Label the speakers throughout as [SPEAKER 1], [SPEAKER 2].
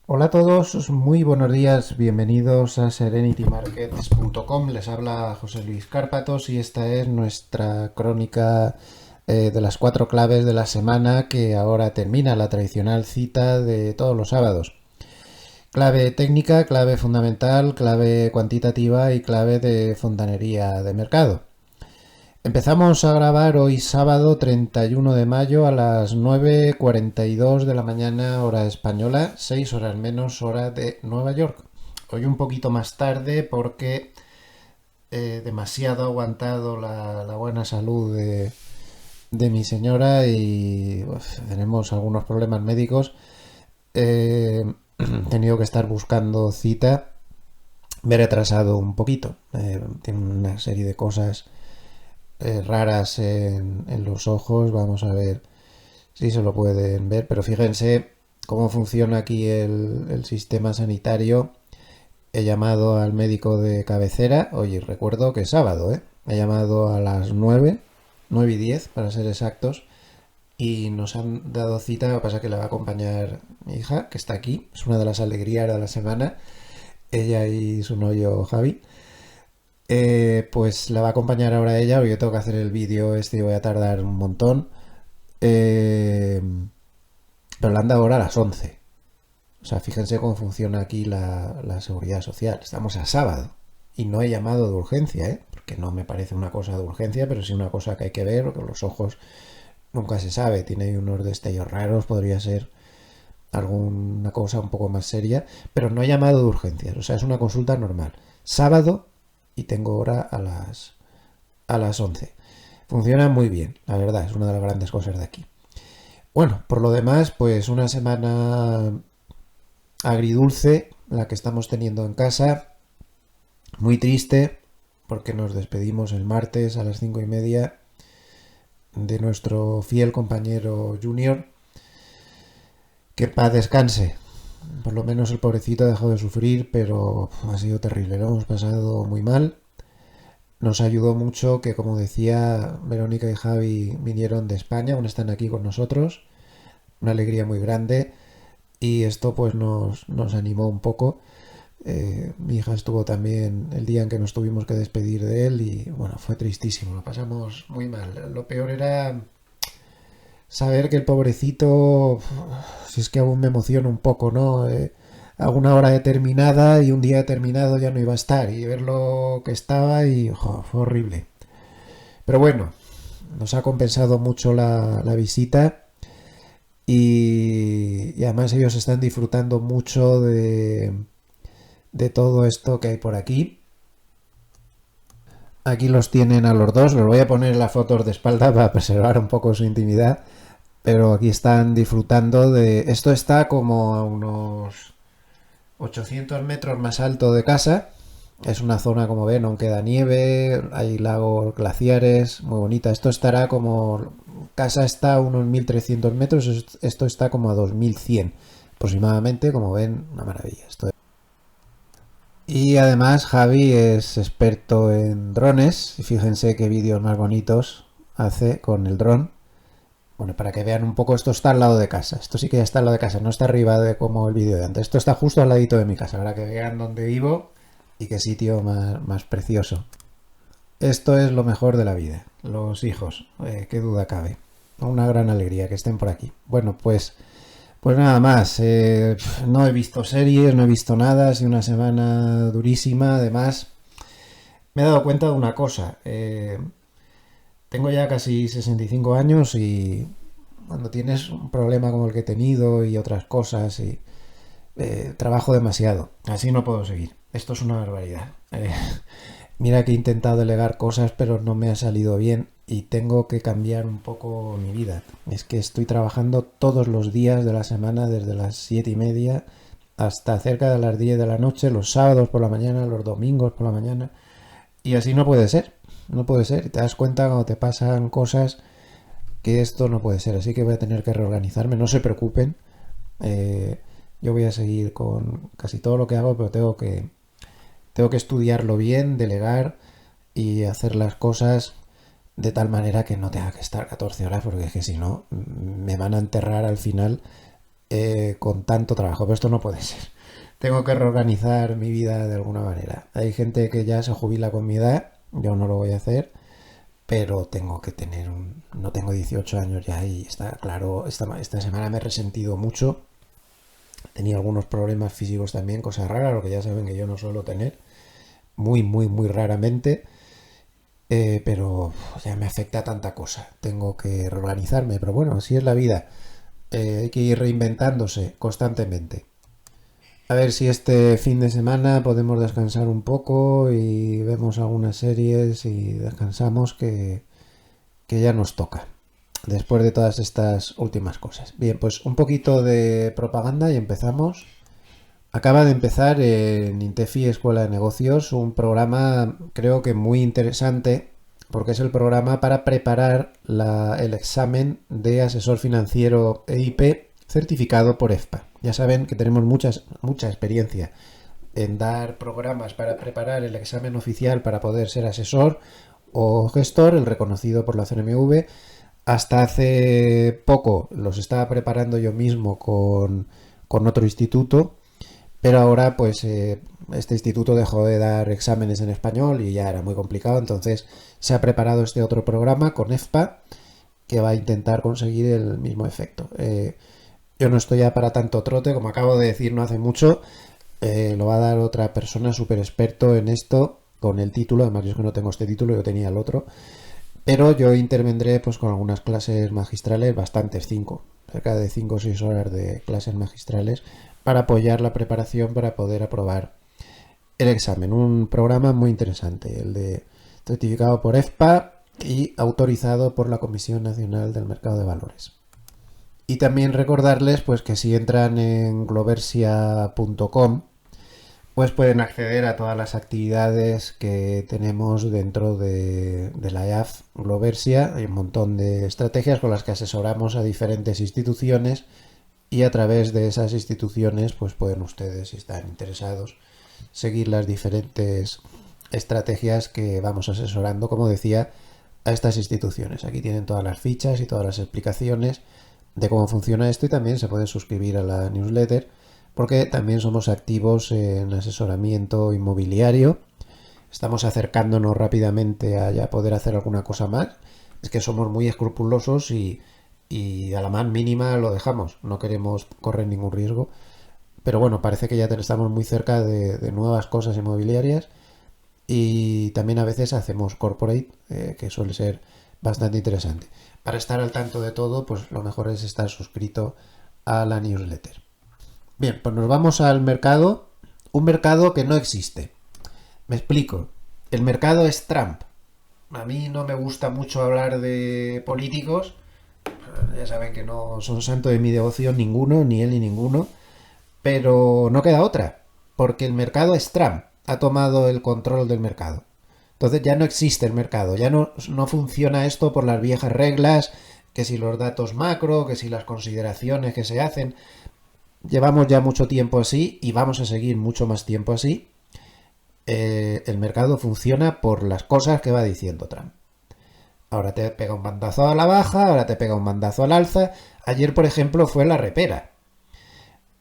[SPEAKER 1] Hola a todos, muy buenos días, bienvenidos a serenitymarkets.com. Les habla José Luis Cárpatos y esta es nuestra crónica de las 4 claves de la semana que ahora termina la tradicional cita de todos los sábados. Clave técnica, clave fundamental, clave cuantitativa y clave de fontanería de mercado. Empezamos a grabar hoy sábado 31 de mayo a las 9:42 de la mañana hora española, 6 horas menos hora de Nueva York. Hoy un poquito más tarde porque demasiado aguantado la buena salud de mi señora y tenemos algunos problemas médicos. He tenido que estar buscando cita, me he retrasado un poquito. Tiene una serie de cosas raras en los ojos. Vamos a ver si se lo pueden ver, pero fíjense cómo funciona aquí el sistema sanitario. He llamado al médico de cabecera, oye, recuerdo que es sábado, he llamado a las 9:10 para ser exactos, y nos han dado cita. Lo que pasa es que le va a acompañar mi hija, que está aquí, es una de las alegrías de la semana, ella y su novio Javi. Pues la va a acompañar ahora ella, porque yo tengo que hacer el vídeo este y voy a tardar un montón. Eh, pero la han dado ahora a las 11. O sea, fíjense cómo funciona aquí la seguridad social. Estamos a sábado y no he llamado de urgencia, porque no me parece una cosa de urgencia, pero sí una cosa que hay que ver, porque los ojos nunca se sabe. Tiene ahí unos destellos raros, podría ser alguna cosa un poco más seria, pero no he llamado de urgencias. O sea, es una consulta normal. Sábado y tengo hora a las 11. Funciona muy bien, la verdad, es una de las grandes cosas de aquí. Bueno, por lo demás, pues una semana agridulce la que estamos teniendo en casa, muy triste, porque nos despedimos el martes a las 5:30 de nuestro fiel compañero Junior. Que paz descanse. Por lo menos el pobrecito ha dejado de sufrir, pero ha sido terrible, lo hemos pasado muy mal. Nos ayudó mucho que, como decía, Verónica y Javi vinieron de España, aún están aquí con nosotros. Una alegría muy grande y esto pues nos animó un poco. Mi hija estuvo también el día en que nos tuvimos que despedir de él y bueno, fue tristísimo, lo pasamos muy mal. Lo peor era saber que el pobrecito, si es que aún me emociona un poco, ¿no? A una hora determinada y un día determinado ya no iba a estar, y ver lo que estaba y fue horrible. Pero bueno, nos ha compensado mucho la visita y además ellos están disfrutando mucho de todo esto que hay por aquí. Aquí los tienen a los dos, los voy a poner en las fotos de espalda para preservar un poco su intimidad, pero aquí están disfrutando de... Esto está como a unos 800 metros más alto de casa. Es una zona, como ven, aún queda nieve, hay lagos glaciares, muy bonita. Esto estará como... Casa está a unos 1300 metros, esto está como a 2100 aproximadamente, como ven, una maravilla. Y además Javi es experto en drones, y fíjense qué vídeos más bonitos hace con el dron. Bueno, para que vean un poco, esto está al lado de casa. Esto sí que ya está al lado de casa, no está arriba de como el vídeo de antes. Esto está justo al ladito de mi casa, para que vean dónde vivo y qué sitio más precioso. Esto es lo mejor de la vida, los hijos, qué duda cabe. Una gran alegría que estén por aquí. Bueno, pues nada más. No he visto series, no he visto nada, ha sido una semana durísima. Además, me he dado cuenta de una cosa. Tengo ya casi 65 años y cuando tienes un problema como el que he tenido y otras cosas, y trabajo demasiado. Así no puedo seguir. Esto es una barbaridad. Mira que he intentado delegar cosas, pero no me ha salido bien y tengo que cambiar un poco mi vida. Es que estoy trabajando todos los días de la semana, desde las 7:30 hasta cerca de las 10 de la noche, los sábados por la mañana, los domingos por la mañana. Y así no puede ser. No puede ser. Te das cuenta cuando te pasan cosas que esto no puede ser. Así que voy a tener que reorganizarme. No se preocupen. Yo voy a seguir con casi todo lo que hago, pero tengo que estudiarlo bien, delegar y hacer las cosas de tal manera que no tenga que estar 14 horas, porque es que si no me van a enterrar al final con tanto trabajo, pero esto no puede ser. Tengo que reorganizar mi vida de alguna manera. Hay gente que ya se jubila con mi edad, yo no lo voy a hacer, pero tengo que tener un... No tengo 18 años ya y está claro, esta semana me he resentido mucho. Tenía algunos problemas físicos también, cosas raras, lo que ya saben que yo no suelo tener, muy, muy, muy raramente. Pero ya me afecta tanta cosa. Tengo que reorganizarme, pero bueno, así es la vida. Hay que ir reinventándose constantemente. A ver si este fin de semana podemos descansar un poco y vemos algunas series y descansamos que ya nos toca. Después de todas estas últimas cosas. Bien, pues un poquito de propaganda y empezamos. Acaba de empezar en Intefi Escuela de Negocios un programa creo que muy interesante porque es el programa para preparar el examen de asesor financiero EIP certificado por EFPA. Ya saben que tenemos mucha experiencia en dar programas para preparar el examen oficial para poder ser asesor o gestor, el reconocido por la CNMV. Hasta hace poco los estaba preparando yo mismo con otro instituto, pero ahora pues este instituto dejó de dar exámenes en español y ya era muy complicado, entonces se ha preparado este otro programa con EFPA que va a intentar conseguir el mismo efecto. Yo no estoy ya para tanto trote, como acabo de decir no hace mucho, lo va a dar otra persona súper experto en esto con el título, además yo es que no tengo este título, yo tenía el otro, pero yo intervendré pues con algunas clases magistrales, bastantes, cerca de 5 o 6 horas de clases magistrales para apoyar la preparación para poder aprobar el examen. Un programa muy interesante, el de certificado por EFPA y autorizado por la Comisión Nacional del Mercado de Valores. Y también recordarles pues que si entran en gloversia.com pues pueden acceder a todas las actividades que tenemos dentro de la EAF Gloversia. Hay un montón de estrategias con las que asesoramos a diferentes instituciones y a través de esas instituciones pues pueden ustedes, si están interesados, seguir las diferentes estrategias que vamos asesorando, como decía, a estas instituciones. Aquí tienen todas las fichas y todas las explicaciones de cómo funciona esto y también se pueden suscribir a la newsletter porque también somos activos en asesoramiento inmobiliario. Estamos acercándonos rápidamente a ya poder hacer alguna cosa más. Es que somos muy escrupulosos y a la más mínima lo dejamos. No queremos correr ningún riesgo. Pero bueno, parece que ya estamos muy cerca de nuevas cosas inmobiliarias y también a veces hacemos corporate, que suele ser bastante interesante. Para estar al tanto de todo, pues lo mejor es estar suscrito a la newsletter. Bien, pues nos vamos al mercado, un mercado que no existe. Me explico. El mercado es Trump. A mí no me gusta mucho hablar de políticos. Ya saben que no son santo de mi devoción ninguno, ni él ni ninguno. Pero no queda otra, porque el mercado es Trump. Ha tomado el control del mercado. Entonces ya no existe el mercado, ya no funciona esto por las viejas reglas, que si los datos macro, que si las consideraciones que se hacen. Llevamos ya mucho tiempo así y vamos a seguir mucho más tiempo así. El mercado funciona por las cosas que va diciendo Trump. Ahora te pega un bandazo a la baja, ahora te pega un bandazo al alza. Ayer, por ejemplo, fue la repera.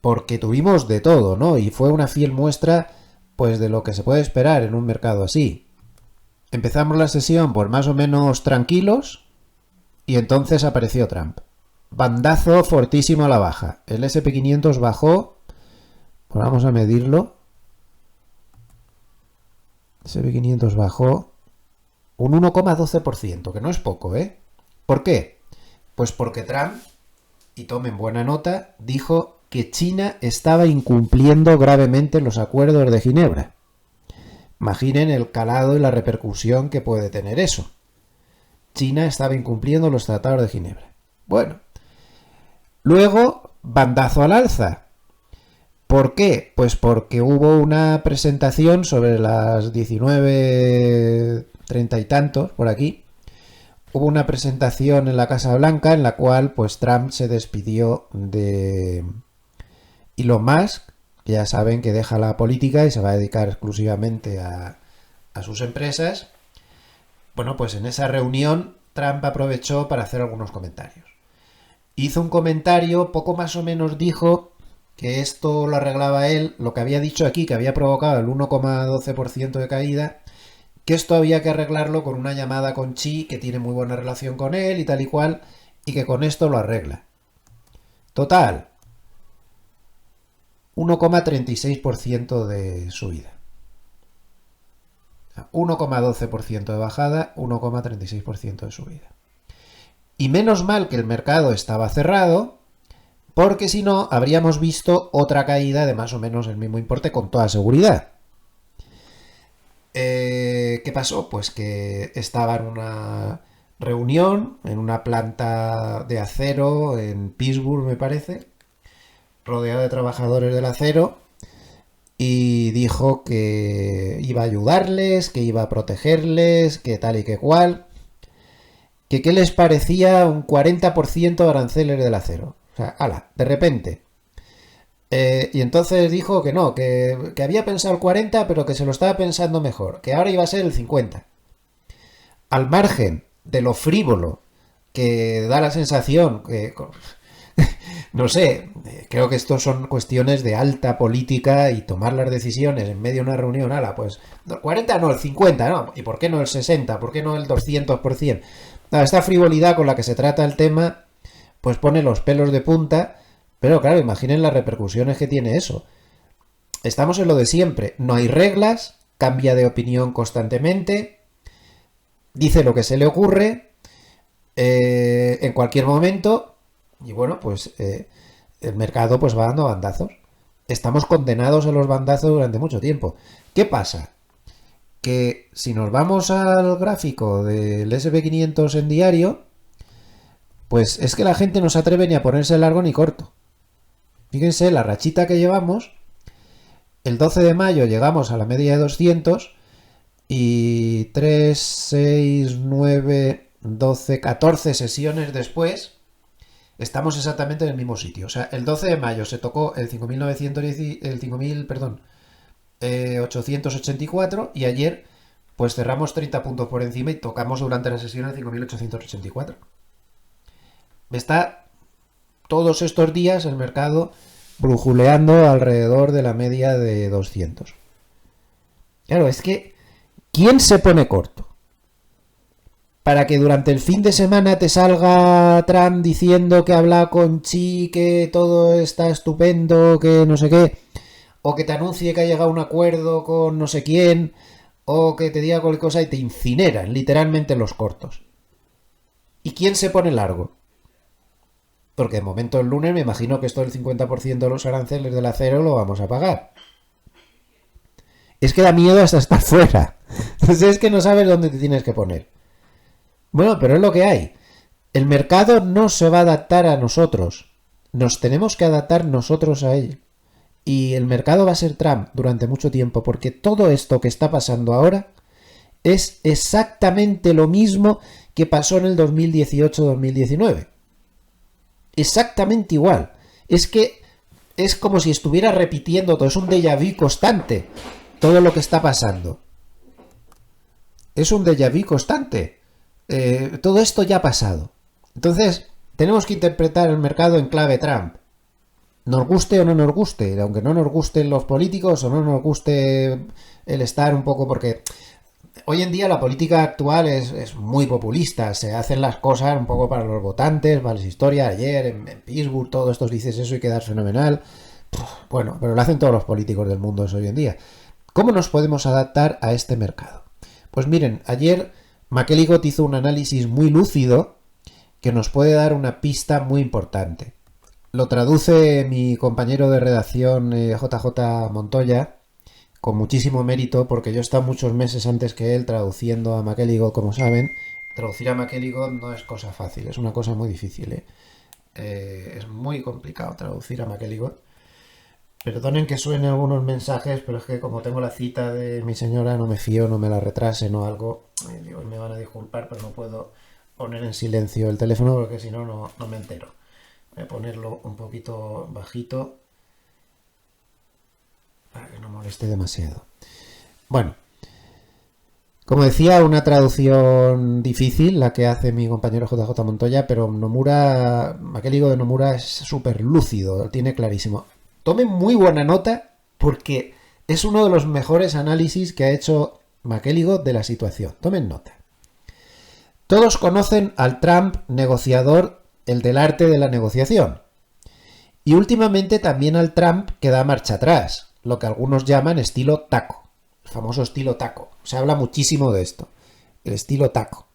[SPEAKER 1] Porque tuvimos de todo, ¿no? Y fue una fiel muestra, pues, de lo que se puede esperar en un mercado así. Empezamos la sesión, pues, más o menos tranquilos, y entonces apareció Trump. Bandazo fortísimo a la baja. El SP500 bajó, pues vamos a medirlo. El SP500 bajó un 1,12%, que no es poco, ¿eh? ¿Por qué? Pues porque Trump, y tomen buena nota, dijo que China estaba incumpliendo gravemente los acuerdos de Ginebra. Imaginen el calado y la repercusión que puede tener eso. China estaba incumpliendo los tratados de Ginebra. Bueno, luego, bandazo al alza. ¿Por qué? Pues porque hubo una presentación sobre las 19:30 y tantos, por aquí. Hubo una presentación en la Casa Blanca en la cual pues Trump se despidió de Elon Musk, que ya saben que deja la política y se va a dedicar exclusivamente a sus empresas. Bueno, pues en esa reunión Trump aprovechó para hacer algunos comentarios. hizo un comentario, poco más o menos dijo que esto lo arreglaba él, lo que había dicho aquí, que había provocado el 1,12% de caída, que esto había que arreglarlo con una llamada con Xi, que tiene muy buena relación con él y tal y cual, y que con esto lo arregla. Total, 1,36% de subida. 1,12% de bajada, 1,36% de subida. Y menos mal que el mercado estaba cerrado, porque si no, habríamos visto otra caída de más o menos el mismo importe con toda seguridad. ¿Qué pasó? Pues que estaba en una reunión, en una planta de acero en Pittsburgh, me parece, rodeado de trabajadores del acero, y dijo que iba a ayudarles, que iba a protegerles, que tal y que cual, que qué les parecía un 40% de aranceles del acero. O sea, ala, de repente. Y entonces dijo que no, que había pensado el 40, pero que se lo estaba pensando mejor, que ahora iba a ser el 50. Al margen de lo frívolo que da la sensación que, no sé, creo que esto son cuestiones de alta política y tomar las decisiones en medio de una reunión, ala, pues el 40 no, el 50, no, ¿y por qué no el 60? ¿Por qué no el 200%? Esta frivolidad con la que se trata el tema, pues pone los pelos de punta, pero claro, imaginen las repercusiones que tiene eso. Estamos en lo de siempre, no hay reglas, cambia de opinión constantemente, dice lo que se le ocurre en cualquier momento y bueno, pues el mercado pues va dando bandazos. Estamos condenados a los bandazos durante mucho tiempo. ¿Qué pasa? Que si nos vamos al gráfico del SP500 en diario, pues es que la gente no se atreve ni a ponerse largo ni corto. Fíjense la rachita que llevamos. El 12 de mayo llegamos a la media de 200 y 3, 6, 9, 12, 14 sesiones después estamos exactamente en el mismo sitio. O sea, el 12 de mayo se tocó el 5.884 y ayer pues cerramos 30 puntos por encima y tocamos durante la sesión el 5.884. Está todos estos días el mercado brujuleando alrededor de la media de 200. Claro, es que ¿quién se pone corto? Para que durante el fin de semana te salga Trump diciendo que habla con Xi, que todo está estupendo, que no sé qué, o que te anuncie que ha llegado a un acuerdo con no sé quién, o que te diga cualquier cosa y te incineran literalmente los cortos. ¿Y quién se pone largo? Porque de momento el lunes me imagino que esto del 50% de los aranceles del acero lo vamos a pagar. Es que da miedo hasta estar fuera. Entonces es que no sabes dónde te tienes que poner. Bueno, pero es lo que hay. El mercado no se va a adaptar a nosotros. Nos tenemos que adaptar nosotros a él. Y el mercado va a ser Trump durante mucho tiempo, porque todo esto que está pasando ahora es exactamente lo mismo que pasó en el 2018-2019. Exactamente igual. Es que es como si estuviera repitiendo todo. Es un déjà vu constante. Todo lo que está pasando. Es un déjà vu constante. Todo esto ya ha pasado. Entonces, tenemos que interpretar el mercado en clave Trump. Nos guste o no nos guste, aunque no nos gusten los políticos o no nos guste el estar un poco, porque hoy en día la política actual es muy populista, se hacen las cosas un poco para los votantes, para las historias, ayer en Pittsburgh, todos estos dices eso y quedas fenomenal. Bueno, pero lo hacen todos los políticos del mundo eso hoy en día. ¿Cómo nos podemos adaptar a este mercado? Pues miren, ayer McElligott hizo un análisis muy lúcido que nos puede dar una pista muy importante. Lo traduce mi compañero de redacción JJ Montoya con muchísimo mérito porque yo he estado muchos meses antes que él traduciendo a McElligott, como saben. Traducir a McElligott no es cosa fácil, es una cosa muy difícil. Es muy complicado traducir a McElligott. Perdonen que suene algunos mensajes, pero es que como tengo la cita de mi señora, no me fío, no me la retrasen o algo. Digo, me van a disculpar, pero no puedo poner en silencio el teléfono porque si no, no me entero. Voy a ponerlo un poquito bajito para que no moleste demasiado. Bueno, Como decía, una traducción difícil, la que hace mi compañero JJ Montoya, pero Nomura, aquel higo de Nomura es súper lúcido, lo tiene clarísimo. Tomen muy buena nota porque es uno de los mejores análisis que ha hecho McElligott de la situación. Tomen nota. Todos conocen al Trump negociador, el del arte de la negociación. Y últimamente también al Trump que da marcha atrás, lo que algunos llaman estilo taco. El famoso estilo taco. Se habla muchísimo de esto. El estilo taco.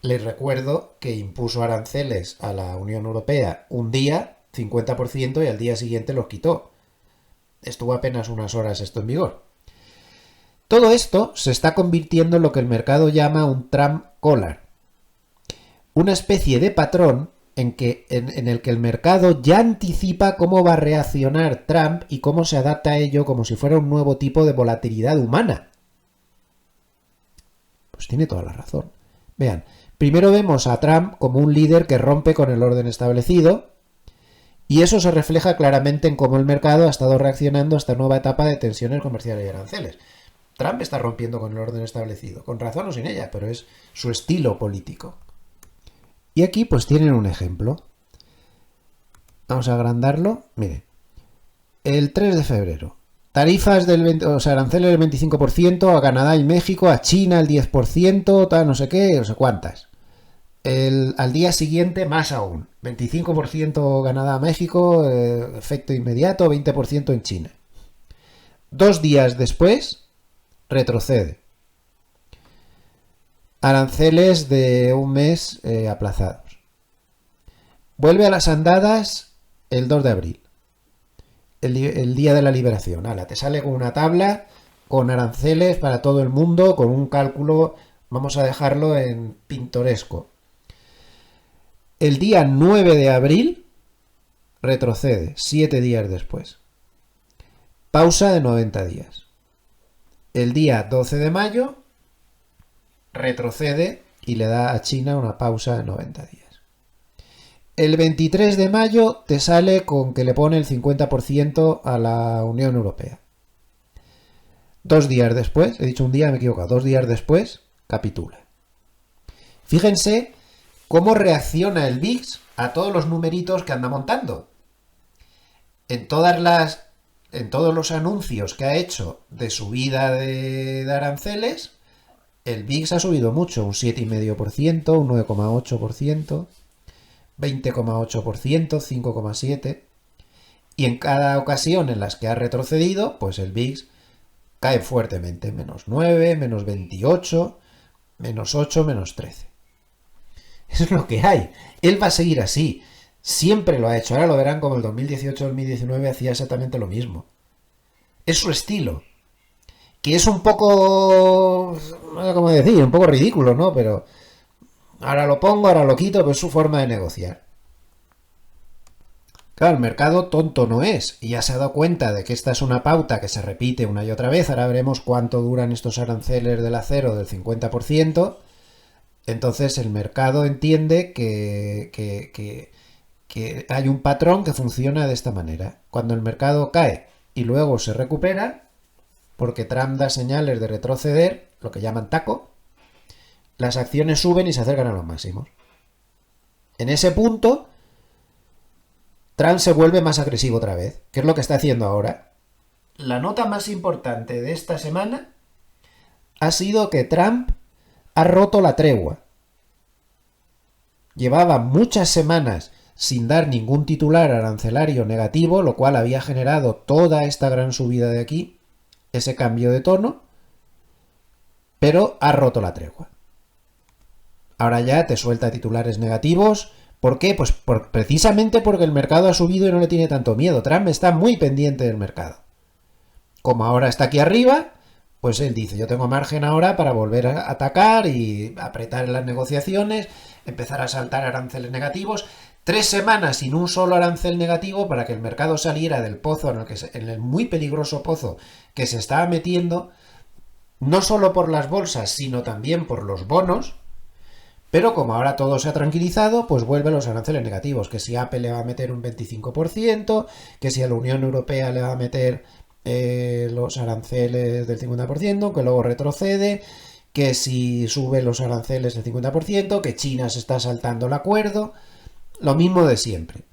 [SPEAKER 1] Les recuerdo que impuso aranceles a la Unión Europea un día, 50%, y al día siguiente los quitó. Estuvo apenas unas horas esto en vigor. Todo esto se está convirtiendo en lo que el mercado llama un Trump collar. Una especie de patrón en el que el mercado ya anticipa cómo va a reaccionar Trump y cómo se adapta a ello como si fuera un nuevo tipo de volatilidad humana. Pues tiene toda la razón. Vean, primero vemos a Trump como un líder que rompe con el orden establecido y eso se refleja claramente en cómo el mercado ha estado reaccionando a esta nueva etapa de tensiones comerciales y aranceles. Trump está rompiendo con el orden establecido, con razón o sin ella, pero es su estilo político. Y aquí pues tienen un ejemplo. Vamos a agrandarlo. Miren. El 3 de febrero. Tarifas del 20, o sea, aranceles del 25% a Canadá y México, a China el 10%, tal, no sé qué, no sé cuántas. Al día siguiente más aún. 25% Canadá, México, efecto inmediato, 20% en China. 2 días después, retrocede. Aranceles de un mes aplazados. Vuelve a las andadas el 2 de abril. El día de la liberación. Ala, te sale con una tabla con aranceles para todo el mundo, con un cálculo, vamos a dejarlo en pintoresco. El día 9 de abril retrocede, 7 días después. Pausa de 90 días. El día 12 de mayo retrocede y le da a China una pausa de 90 días. El 23 de mayo te sale con que le pone el 50% a la Unión Europea. 2 días después, he dicho un día, me he equivocado, 2 días después, capitula. Fíjense cómo reacciona el VIX a todos los numeritos que anda montando. En todos los anuncios que ha hecho de subida de aranceles, el VIX ha subido mucho, un 7,5%, un 9,8%, 20,8%, 5,7%. Y en cada ocasión en las que ha retrocedido, pues el VIX cae fuertemente, menos 9, menos 28, menos 8, menos 13. Es lo que hay. Él va a seguir así. Siempre lo ha hecho. Ahora lo verán como el 2018-2019 hacía exactamente lo mismo. Es su estilo. Que es un poco, no sé cómo decir, un poco ridículo, ¿no? Pero ahora lo pongo, ahora lo quito, pero es su forma de negociar. Claro, el mercado tonto no es, y ya se ha dado cuenta de que esta es una pauta que se repite una y otra vez. Ahora veremos cuánto duran estos aranceles del acero del 50%. Entonces el mercado entiende que hay un patrón que funciona de esta manera. Cuando el mercado cae y luego se recupera, porque Trump da señales de retroceder, lo que llaman taco, las acciones suben y se acercan a los máximos. En ese punto, Trump se vuelve más agresivo otra vez. ¿Qué es lo que está haciendo ahora? La nota más importante de esta semana ha sido que Trump ha roto la tregua. Llevaba muchas semanas sin dar ningún titular arancelario negativo, lo cual había generado toda esta gran subida de aquí, ese cambio de tono, pero ha roto la tregua. Ahora ya te suelta titulares negativos. ¿Por qué? Pues precisamente porque el mercado ha subido y no le tiene tanto miedo. Trump está muy pendiente del mercado. Como ahora está aquí arriba, pues él dice, yo tengo margen ahora para volver a atacar y apretar en las negociaciones, empezar a saltar aranceles negativos. 3 semanas sin un solo arancel negativo para que el mercado saliera del pozo, en el muy peligroso pozo que se estaba metiendo, no solo por las bolsas, sino también por los bonos. Pero como ahora todo se ha tranquilizado, pues vuelven los aranceles negativos, que si Apple le va a meter un 25%, que si a la Unión Europea le va a meter los aranceles del 50%, que luego retrocede, que si sube los aranceles el 50%, que China se está saltando el acuerdo, lo mismo de siempre.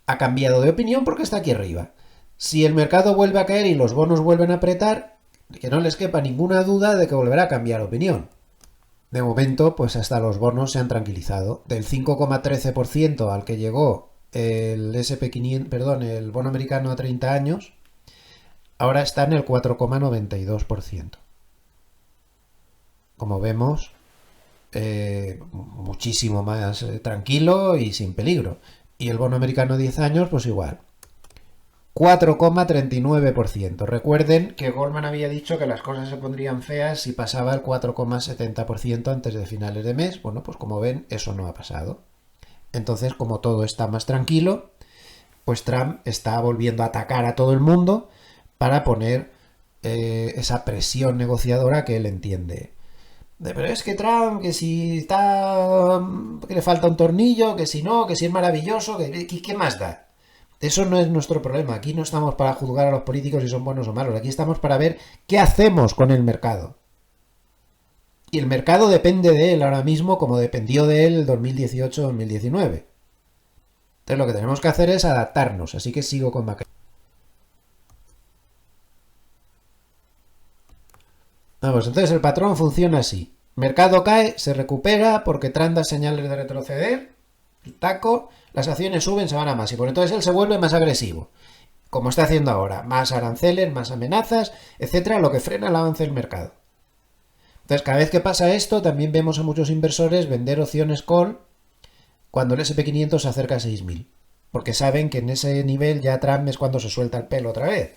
[SPEAKER 1] Ha cambiado de opinión porque está aquí arriba. Si el mercado vuelve a caer y los bonos vuelven a apretar, que no les quepa ninguna duda de que volverá a cambiar opinión. De momento, pues hasta los bonos se han tranquilizado. Del 5,13% al que llegó el SP500, perdón, el bono americano a 30 años, ahora está en el 4,92%. Como vemos, muchísimo más tranquilo y sin peligro. Y el bono americano a 10 años, pues igual. 4,39%. Recuerden que Goldman había dicho que las cosas se pondrían feas si pasaba el 4,70% antes de finales de mes. Bueno, pues como ven, eso no ha pasado. Entonces, como todo está más tranquilo, pues Trump está volviendo a atacar a todo el mundo para poner esa presión negociadora que él entiende. Pero es que Trump, que si está, que le falta un tornillo, que si no, que si es maravilloso, ¿qué más da? Eso no es nuestro problema. Aquí no estamos para juzgar a los políticos si son buenos o malos. Aquí estamos para ver qué hacemos con el mercado. Y el mercado depende de él ahora mismo como dependió de él el 2018-2019. Entonces lo que tenemos que hacer es adaptarnos. Así que sigo con Macri. Vamos, entonces el patrón funciona así. Mercado cae, se recupera porque Trump da señales de retroceder. El taco, las acciones suben, se van a más. Y por entonces él se vuelve más agresivo. Como está haciendo ahora. Más aranceles, más amenazas, etcétera, lo que frena el avance del mercado. Entonces, cada vez que pasa esto, también vemos a muchos inversores vender opciones call cuando el SP500 se acerca a 6.000. Porque saben que en ese nivel ya Trump es cuando se suelta el pelo otra vez.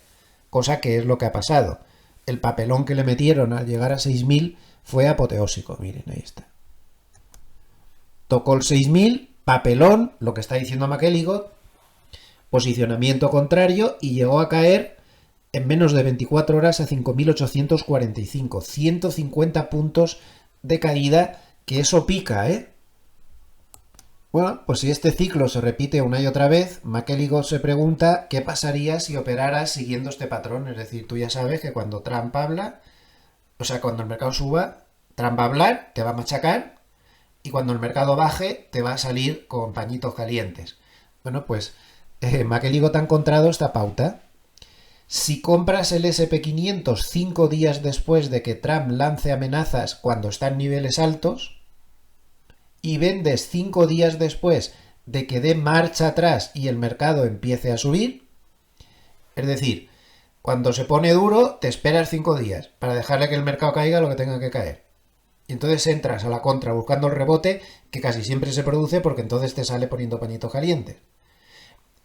[SPEAKER 1] Cosa que es lo que ha pasado. El papelón que le metieron al llegar a 6.000 fue apoteósico. Miren, ahí está. Tocó el 6.000, papelón, lo que está diciendo McElligott, posicionamiento contrario y llegó a caer en menos de 24 horas a 5.845. 150 puntos de caída, que eso pica, ¿eh? Bueno, pues si este ciclo se repite una y otra vez, McElligott se pregunta qué pasaría si operaras siguiendo este patrón. Es decir, tú ya sabes que cuando Trump habla, o sea, cuando el mercado suba, Trump va a hablar, te va a machacar, y cuando el mercado baje, te va a salir con pañitos calientes. Bueno, pues McElligott ha encontrado esta pauta. Si compras el SP500 5 días después de que Trump lance amenazas cuando está en niveles altos, y vendes 5 días después de que dé marcha atrás y el mercado empiece a subir, es decir, cuando se pone duro te esperas 5 días para dejarle que el mercado caiga lo que tenga que caer. Y entonces entras a la contra buscando el rebote, que casi siempre se produce porque entonces te sale poniendo pañitos calientes.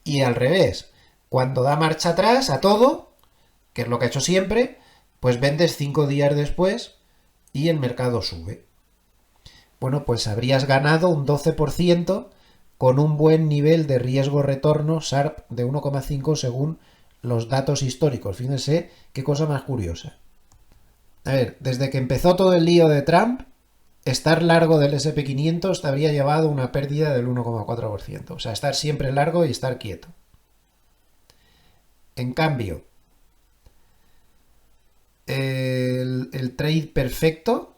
[SPEAKER 1] Y al revés, cuando da marcha atrás a todo, que es lo que ha hecho siempre, pues vendes 5 días después y el mercado sube. Bueno, pues habrías ganado un 12% con un buen nivel de riesgo-retorno Sharpe de 1,5 según los datos históricos. Fíjense qué cosa más curiosa. A ver, desde que empezó todo el lío de Trump, estar largo del SP500 te habría llevado una pérdida del 1,4%. O sea, estar siempre largo y estar quieto. En cambio, el trade perfecto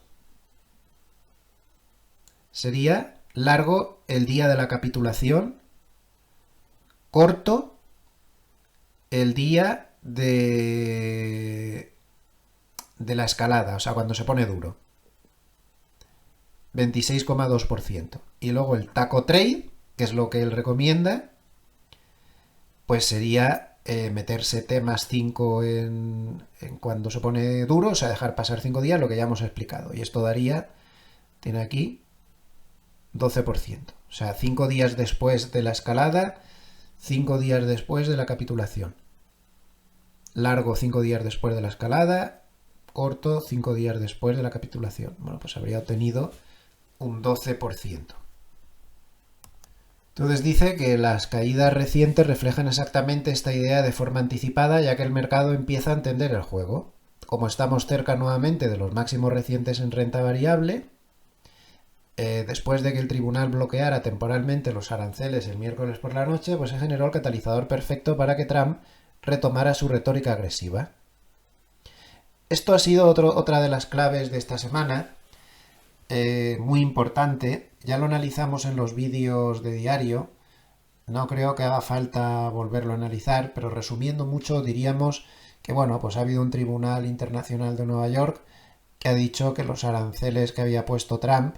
[SPEAKER 1] sería largo el día de la capitulación, corto el día de la escalada, o sea, cuando se pone duro. 26,2%. Y luego el taco trade, que es lo que él recomienda, pues sería meterse T más 5 en cuando se pone duro, o sea, dejar pasar 5 días, lo que ya hemos explicado. Y esto daría, tiene aquí, 12%. O sea, 5 días después de la escalada, 5 días después de la capitulación. Largo 5 días después de la escalada, corto 5 días después de la capitulación. Bueno, pues habría obtenido un 12%. Entonces dice que las caídas recientes reflejan exactamente esta idea de forma anticipada, ya que el mercado empieza a entender el juego. Como estamos cerca nuevamente de los máximos recientes en renta variable, después de que el tribunal bloqueara temporalmente los aranceles el miércoles por la noche, pues se generó el catalizador perfecto para que Trump retomara su retórica agresiva. esto ha sido otra de las claves de esta semana, muy importante. Ya lo analizamos en los vídeos de diario. No creo que haga falta volverlo a analizar, pero resumiendo mucho diríamos que, bueno, pues ha habido un tribunal internacional de Nueva York que ha dicho que los aranceles que había puesto Trump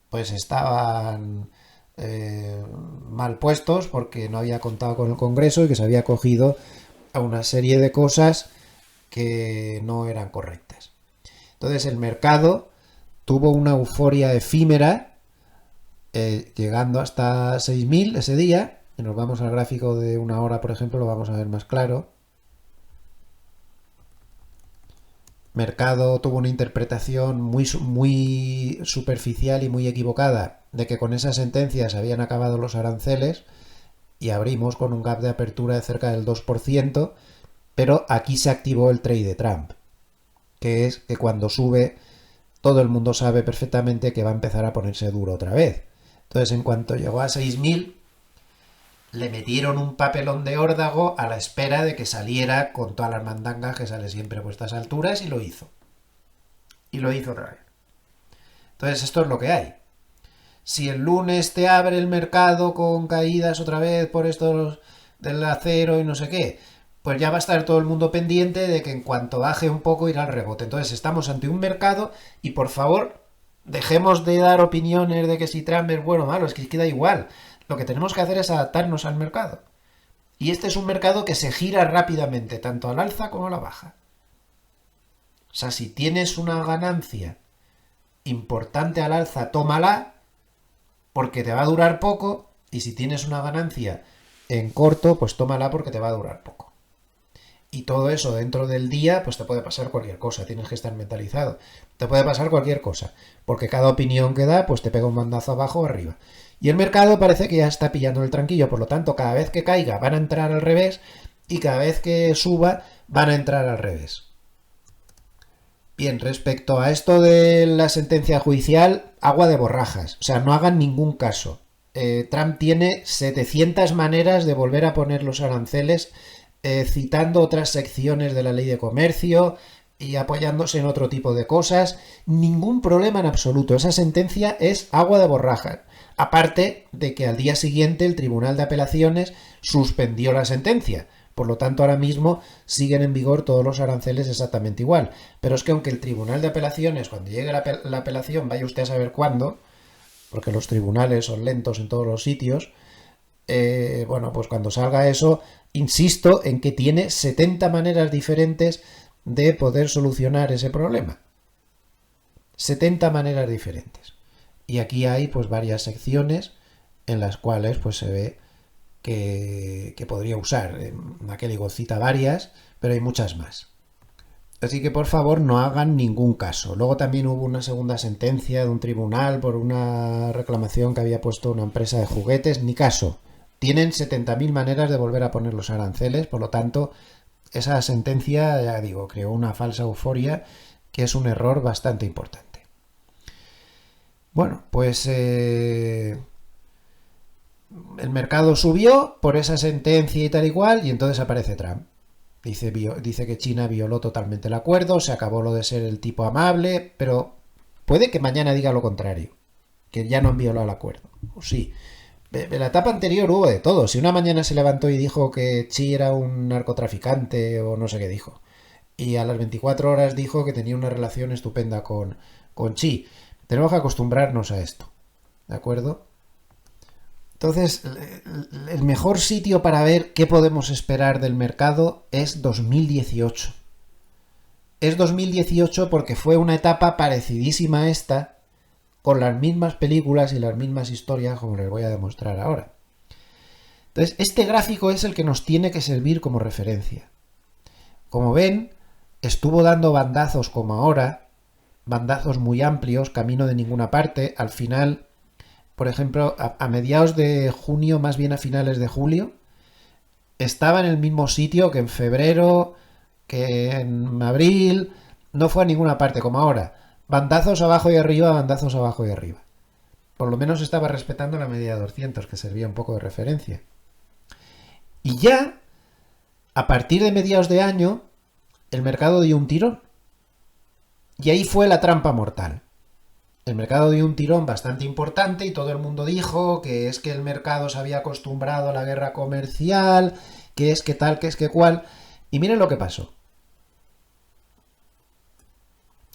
[SPEAKER 1] pues estaban mal puestos porque no había contado con el Congreso y que se había cogido a una serie de cosas que no eran correctas. Entonces el mercado tuvo una euforia efímera, llegando hasta 6.000 ese día. Y nos vamos al gráfico de una hora, por ejemplo, lo vamos a ver más claro. Mercado tuvo una interpretación muy superficial y muy equivocada de que con esas sentencias habían acabado los aranceles y abrimos con un gap de apertura de cerca del 2%, pero aquí se activó el trade de Trump, que es que cuando sube todo el mundo sabe perfectamente que va a empezar a ponerse duro otra vez. Entonces, en cuanto llegó a 6.000, le metieron un papelón de órdago a la espera de que saliera con todas las mandangas que sale siempre por estas alturas, y lo hizo. Y lo hizo otra vez. Entonces, esto es lo que hay. Si el lunes te abre el mercado con caídas otra vez por esto del acero y no sé qué, pues ya va a estar todo el mundo pendiente de que en cuanto baje un poco irá al rebote. Entonces estamos ante un mercado y, por favor, dejemos de dar opiniones de que si Trump es bueno o malo, es que queda igual. Lo que tenemos que hacer es adaptarnos al mercado. Y este es un mercado que se gira rápidamente, tanto al alza como a la baja. O sea, si tienes una ganancia importante al alza, tómala, porque te va a durar poco, y si tienes una ganancia en corto, pues tómala porque te va a durar poco. Y todo eso dentro del día, pues te puede pasar cualquier cosa, tienes que estar mentalizado. Te puede pasar cualquier cosa, porque cada opinión que da, pues te pega un mandazo abajo o arriba. Y el mercado parece que ya está pillando el tranquillo, por lo tanto, cada vez que caiga van a entrar al revés, y cada vez que suba van a entrar al revés. Bien, respecto a esto de la sentencia judicial, agua de borrajas, o sea, no hagan ningún caso. Trump tiene 700 maneras de volver a poner los aranceles, citando otras secciones de la ley de comercio y apoyándose en otro tipo de cosas. Ningún problema en absoluto. Esa sentencia es agua de borrajas. Aparte de que al día siguiente el Tribunal de Apelaciones suspendió la sentencia. Por lo tanto, ahora mismo siguen en vigor todos los aranceles exactamente igual. Pero es que aunque el Tribunal de Apelaciones, cuando llegue la apelación, vaya usted a saber cuándo, porque los tribunales son lentos en todos los sitios, bueno, pues cuando salga eso, insisto en que tiene 70 maneras diferentes de poder solucionar ese problema. 70 maneras diferentes. Y aquí hay pues varias secciones en las cuales pues se ve que podría usar. Aquí digo, cita varias, pero hay muchas más. Así que por favor no hagan ningún caso. Luego también hubo una segunda sentencia de un tribunal por una reclamación que había puesto una empresa de juguetes. Ni caso. Tienen 70.000 maneras de volver a poner los aranceles, por lo tanto, esa sentencia, ya digo, creó una falsa euforia que es un error bastante importante. Bueno, pues el mercado subió por esa sentencia y tal y cual, y entonces aparece Trump. Dice que China violó totalmente el acuerdo, se acabó lo de ser el tipo amable, pero puede que mañana diga lo contrario, que ya no han violado el acuerdo. O sí. En la etapa anterior hubo de todo. Si una mañana se levantó y dijo que Xi era un narcotraficante o no sé qué dijo, y a las 24 horas dijo que tenía una relación estupenda con Xi. Tenemos que acostumbrarnos a esto, ¿de acuerdo? Entonces, el mejor sitio para ver qué podemos esperar del mercado es 2018. Es 2018 porque fue una etapa parecidísima a esta, con las mismas películas y las mismas historias, como les voy a demostrar ahora. Entonces, este gráfico es el que nos tiene que servir como referencia. Como ven, estuvo dando bandazos como ahora, bandazos muy amplios, camino de ninguna parte. Al final, por ejemplo, a mediados de junio, más bien a finales de julio, estaba en el mismo sitio que en febrero, que en abril, no fue a ninguna parte como ahora. Bandazos abajo y arriba, bandazos abajo y arriba. Por lo menos estaba respetando la media de 200, que servía un poco de referencia. Y ya, a partir de mediados de año, el mercado dio un tirón. Y ahí fue la trampa mortal. El mercado dio un tirón bastante importante y todo el mundo dijo que es que el mercado se había acostumbrado a la guerra comercial, que es que tal, que es que cual. Y miren lo que pasó.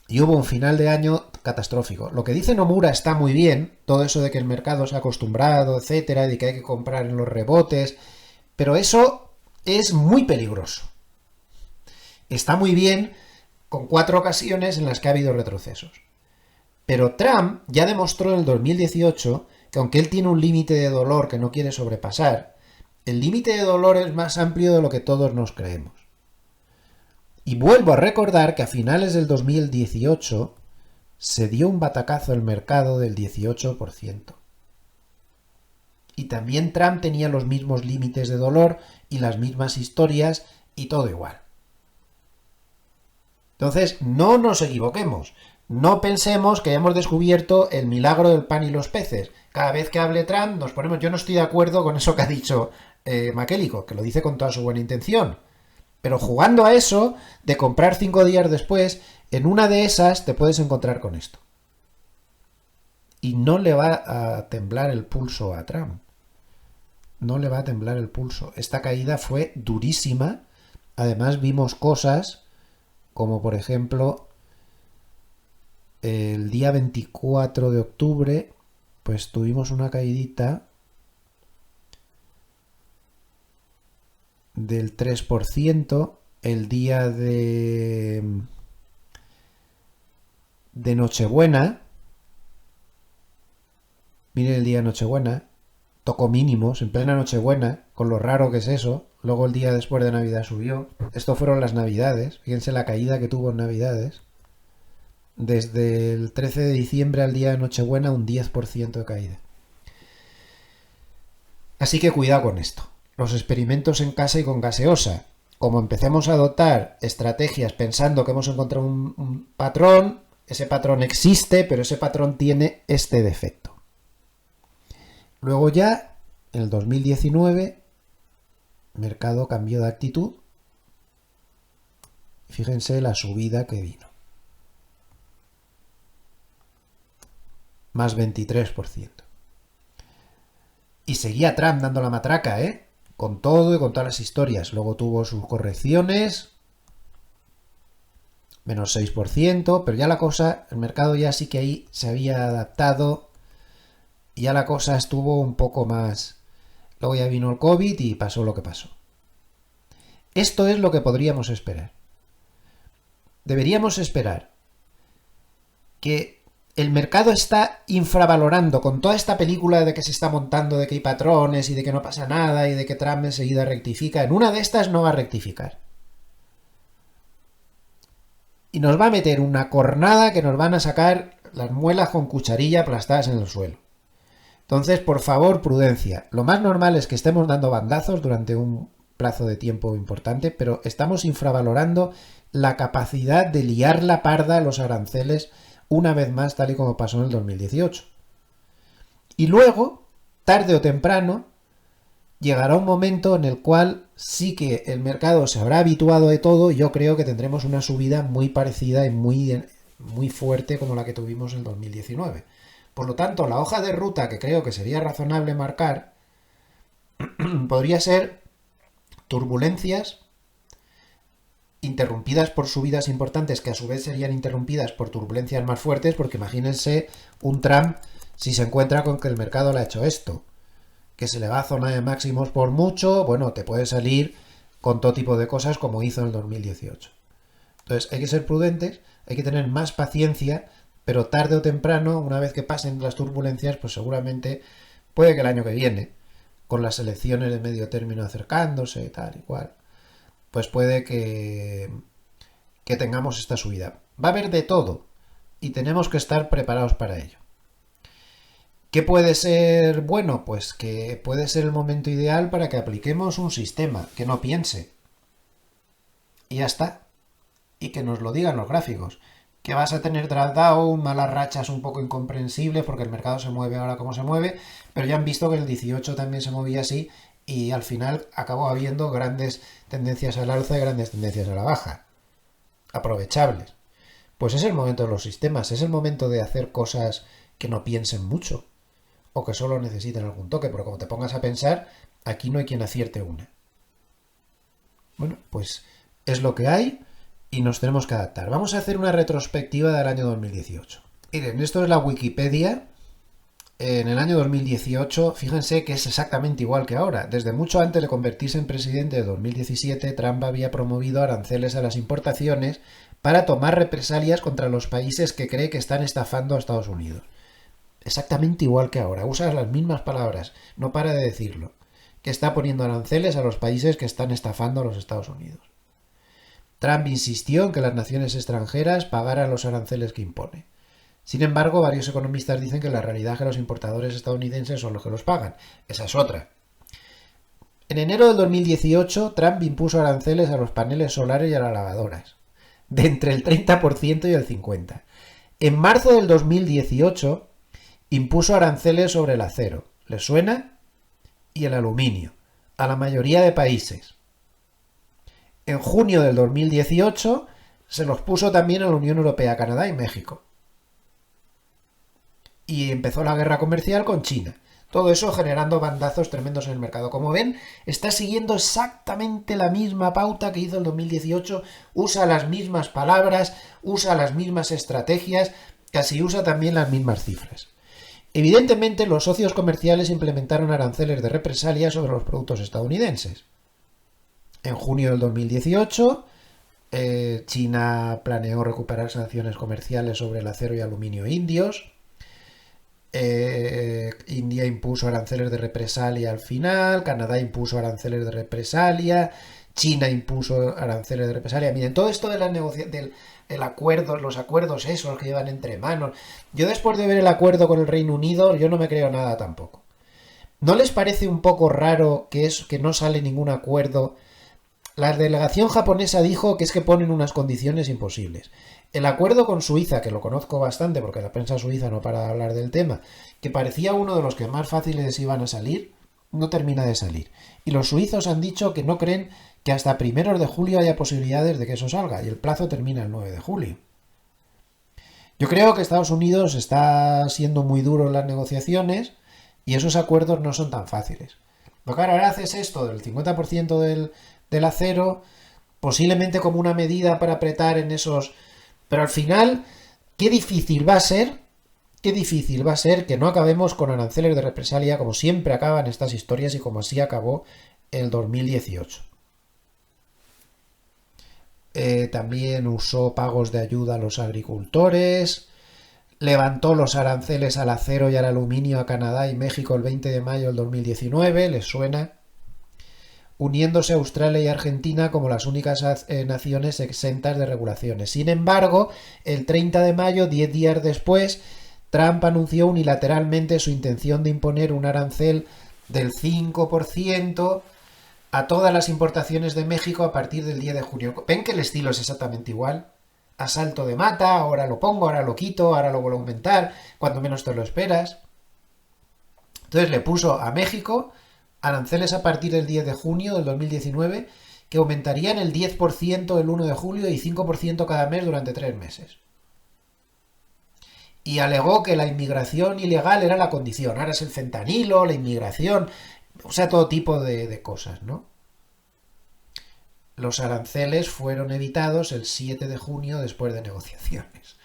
[SPEAKER 1] Y hubo un final de año catastrófico. Lo que dice Nomura está muy bien, todo eso de que el mercado se ha acostumbrado, etcétera, de que hay que comprar en los rebotes, pero eso es muy peligroso. Está muy bien con 4 ocasiones en las que ha habido retrocesos. Pero Trump ya demostró en el 2018 que aunque él tiene un límite de dolor que no quiere sobrepasar, el límite de dolor es más amplio de lo que todos nos creemos. Y vuelvo a recordar que a finales del 2018 se dio un batacazo el mercado del 18%. Y también Trump tenía los mismos límites de dolor y las mismas historias y todo igual. Entonces, no nos equivoquemos. No pensemos que hayamos descubierto el milagro del pan y los peces. Cada vez que hable Trump nos ponemos... Yo no estoy de acuerdo con eso que ha dicho Maquélico, que lo dice con toda su buena intención. Pero jugando a eso, de comprar 5 días después, en una de esas te puedes encontrar con esto. Y no le va a temblar el pulso a Trump. No le va a temblar el pulso. Esta caída fue durísima. Además vimos cosas como por ejemplo el día 24 de octubre pues tuvimos una caidita del 3%, el día de Nochebuena, miren el día de Nochebuena, tocó mínimos en plena Nochebuena, con lo raro que es eso, luego el día después de Navidad subió, esto fueron las Navidades, fíjense la caída que tuvo en Navidades, desde el 13 de diciembre al día de Nochebuena un 10% de caída. Así que cuidado con esto. Los experimentos en casa y con gaseosa. Como empecemos a adoptar estrategias pensando que hemos encontrado un patrón, ese patrón existe, pero ese patrón tiene este defecto. Luego ya, en el 2019, el mercado cambió de actitud. Fíjense la subida que vino. Más 23%. Y seguía Trump dando la matraca, con todo y con todas las historias. Luego tuvo sus correcciones, menos 6%, pero ya la cosa, el mercado ya sí que ahí se había adaptado, y ya la cosa estuvo un poco más... Luego ya vino el COVID y pasó lo que pasó. Esto es lo que podríamos esperar. Deberíamos esperar que el mercado está infravalorando con toda esta película de que se está montando, de que hay patrones y de que no pasa nada y de que Trump enseguida rectifica. En una de estas no va a rectificar. Y nos va a meter una cornada que nos van a sacar las muelas con cucharilla aplastadas en el suelo. Entonces, por favor, prudencia. Lo más normal es que estemos dando bandazos durante un plazo de tiempo importante, pero estamos infravalorando la capacidad de liar la parda a los aranceles una vez más, tal y como pasó en el 2018. Y luego, tarde o temprano, llegará un momento en el cual sí que el mercado se habrá habituado de todo y yo creo que tendremos una subida muy parecida y muy fuerte como la que tuvimos en el 2019. Por lo tanto, la hoja de ruta que creo que sería razonable marcar podría ser turbulencias interrumpidas por subidas importantes que a su vez serían interrumpidas por turbulencias más fuertes, porque imagínense un Trump si se encuentra con que el mercado le ha hecho esto, que se le va a zona de máximos por mucho, bueno, te puede salir con todo tipo de cosas como hizo en el 2018. Entonces hay que ser prudentes, hay que tener más paciencia, pero tarde o temprano, una vez que pasen las turbulencias, pues seguramente puede que el año que viene, con las elecciones de medio término acercándose, tal y cual, pues puede que tengamos esta subida. Va a haber de todo y tenemos que estar preparados para ello. ¿Qué puede ser bueno? Pues que puede ser el momento ideal para que apliquemos un sistema que no piense. Y ya está. Y que nos lo digan los gráficos. Que vas a tener drawdown, malas rachas un poco incomprensibles porque el mercado se mueve ahora como se mueve, pero ya han visto que el 18 también se movía así y al final acabó habiendo grandes tendencias al alza y grandes tendencias a la baja. Aprovechables. Pues es el momento de los sistemas, es el momento de hacer cosas que no piensen mucho o que solo necesiten algún toque, pero como te pongas a pensar, aquí no hay quien acierte una. Bueno, pues es lo que hay y nos tenemos que adaptar. Vamos a hacer una retrospectiva del año 2018. Miren, esto es la Wikipedia. En el año 2018, fíjense que es exactamente igual que ahora. Desde mucho antes de convertirse en presidente de 2017, Trump había promovido aranceles a las importaciones para tomar represalias contra los países que cree que están estafando a Estados Unidos. Exactamente igual que ahora. Usa las mismas palabras. No para de decirlo. Que está poniendo aranceles a los países que están estafando a los Estados Unidos. Trump insistió en que las naciones extranjeras pagaran los aranceles que impone. Sin embargo, varios economistas dicen que la realidad es que los importadores estadounidenses son los que los pagan. Esa es otra. En enero del 2018, Trump impuso aranceles a los paneles solares y a las lavadoras, de entre el 30% y el 50%. En marzo del 2018, impuso aranceles sobre el acero. ¿Les suena? Y el aluminio, a la mayoría de países. En junio del 2018, se los puso también a la Unión Europea, Canadá y México. Y empezó la guerra comercial con China. Todo eso generando bandazos tremendos en el mercado. Como ven, está siguiendo exactamente la misma pauta que hizo el 2018, usa las mismas palabras, usa las mismas estrategias, casi usa también las mismas cifras. Evidentemente, los socios comerciales implementaron aranceles de represalia sobre los productos estadounidenses. En junio del 2018, China planeó recuperar sanciones comerciales sobre el acero y aluminio indios. India impuso aranceles de represalia al final, Canadá impuso aranceles de represalia, China impuso aranceles de represalia. Miren, todo esto de la negociación, del acuerdo, los acuerdos esos que llevan entre manos. Yo después de ver el acuerdo con el Reino Unido, yo no me creo nada tampoco. ¿No les parece un poco raro que no sale ningún acuerdo? La delegación japonesa dijo que es que ponen unas condiciones imposibles. El acuerdo con Suiza, que lo conozco bastante porque la prensa suiza no para de hablar del tema, que parecía uno de los que más fáciles iban a salir, no termina de salir. Y los suizos han dicho que no creen que hasta primeros de julio haya posibilidades de que eso salga, y el plazo termina el 9 de julio. Yo creo que Estados Unidos está siendo muy duro en las negociaciones y esos acuerdos no son tan fáciles. Pero claro, ahora haces esto del 50% del acero, posiblemente como una medida para apretar en esos... Pero al final, qué difícil va a ser que no acabemos con aranceles de represalia como siempre acaban estas historias y como así acabó el 2018. También usó pagos de ayuda a los agricultores, levantó los aranceles al acero y al aluminio a Canadá y México el 20 de mayo del 2019, ¿les suena? Uniéndose a Australia y Argentina como las únicas naciones exentas de regulaciones. Sin embargo, el 30 de mayo, 10 días después, Trump anunció unilateralmente su intención de imponer un arancel del 5% a todas las importaciones de México a partir del 10 de junio. ¿Ven que el estilo es exactamente igual? A salto de mata, ahora lo pongo, ahora lo quito, ahora lo vuelvo a aumentar, cuando menos te lo esperas. Entonces le puso a México aranceles a partir del 10 de junio del 2019 que aumentarían el 10% el 1 de julio y 5% cada mes durante 3 meses. Y alegó que la inmigración ilegal era la condición. Ahora es el fentanilo, la inmigración, o sea, todo tipo de cosas, ¿no? Los aranceles fueron evitados el 7 de junio después de negociaciones.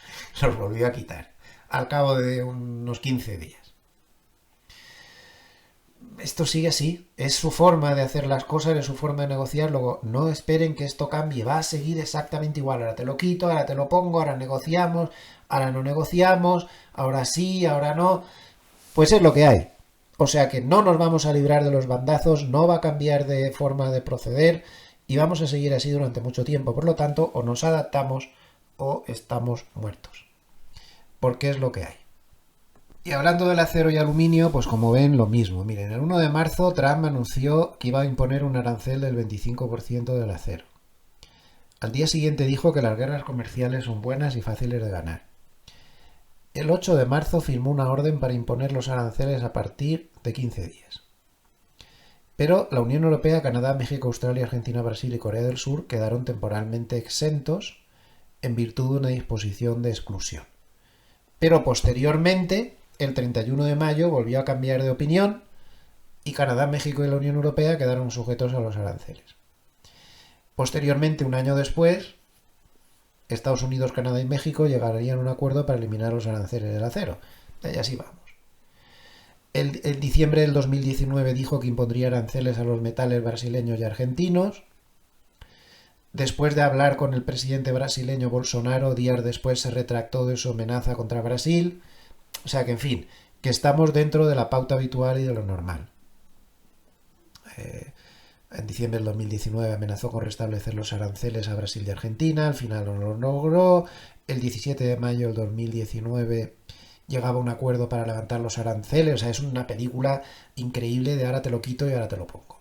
[SPEAKER 1] Los volvió a quitar al cabo de unos 15 días. Esto sigue así, es su forma de hacer las cosas, es su forma de negociar, luego no esperen que esto cambie, va a seguir exactamente igual, ahora te lo quito, ahora te lo pongo, ahora negociamos, ahora no negociamos, ahora sí, ahora no, pues es lo que hay. O sea que no nos vamos a librar de los bandazos, no va a cambiar de forma de proceder y vamos a seguir así durante mucho tiempo, por lo tanto, o nos adaptamos o estamos muertos, porque es lo que hay. Y hablando del acero y aluminio, pues como ven, lo mismo. Miren, el 1 de marzo Trump anunció que iba a imponer un arancel del 25% del acero. Al día siguiente dijo que las guerras comerciales son buenas y fáciles de ganar. El 8 de marzo firmó una orden para imponer los aranceles a partir de 15 días. Pero la Unión Europea, Canadá, México, Australia, Argentina, Brasil y Corea del Sur quedaron temporalmente exentos en virtud de una disposición de exclusión. Pero posteriormente, el 31 de mayo, volvió a cambiar de opinión y Canadá, México y la Unión Europea quedaron sujetos a los aranceles. Posteriormente, un año después, Estados Unidos, Canadá y México llegarían a un acuerdo para eliminar los aranceles del acero. Y así vamos. En diciembre del 2019 dijo que impondría aranceles a los metales brasileños y argentinos. Después de hablar con el presidente brasileño Bolsonaro, días después se retractó de su amenaza contra Brasil. O sea que, en fin, que estamos dentro de la pauta habitual y de lo normal. En diciembre del 2019 amenazó con restablecer los aranceles a Brasil y Argentina, al final no lo logró. El 17 de mayo del 2019 llegaba a un acuerdo para levantar los aranceles. O sea, es una película increíble de ahora te lo quito y ahora te lo pongo.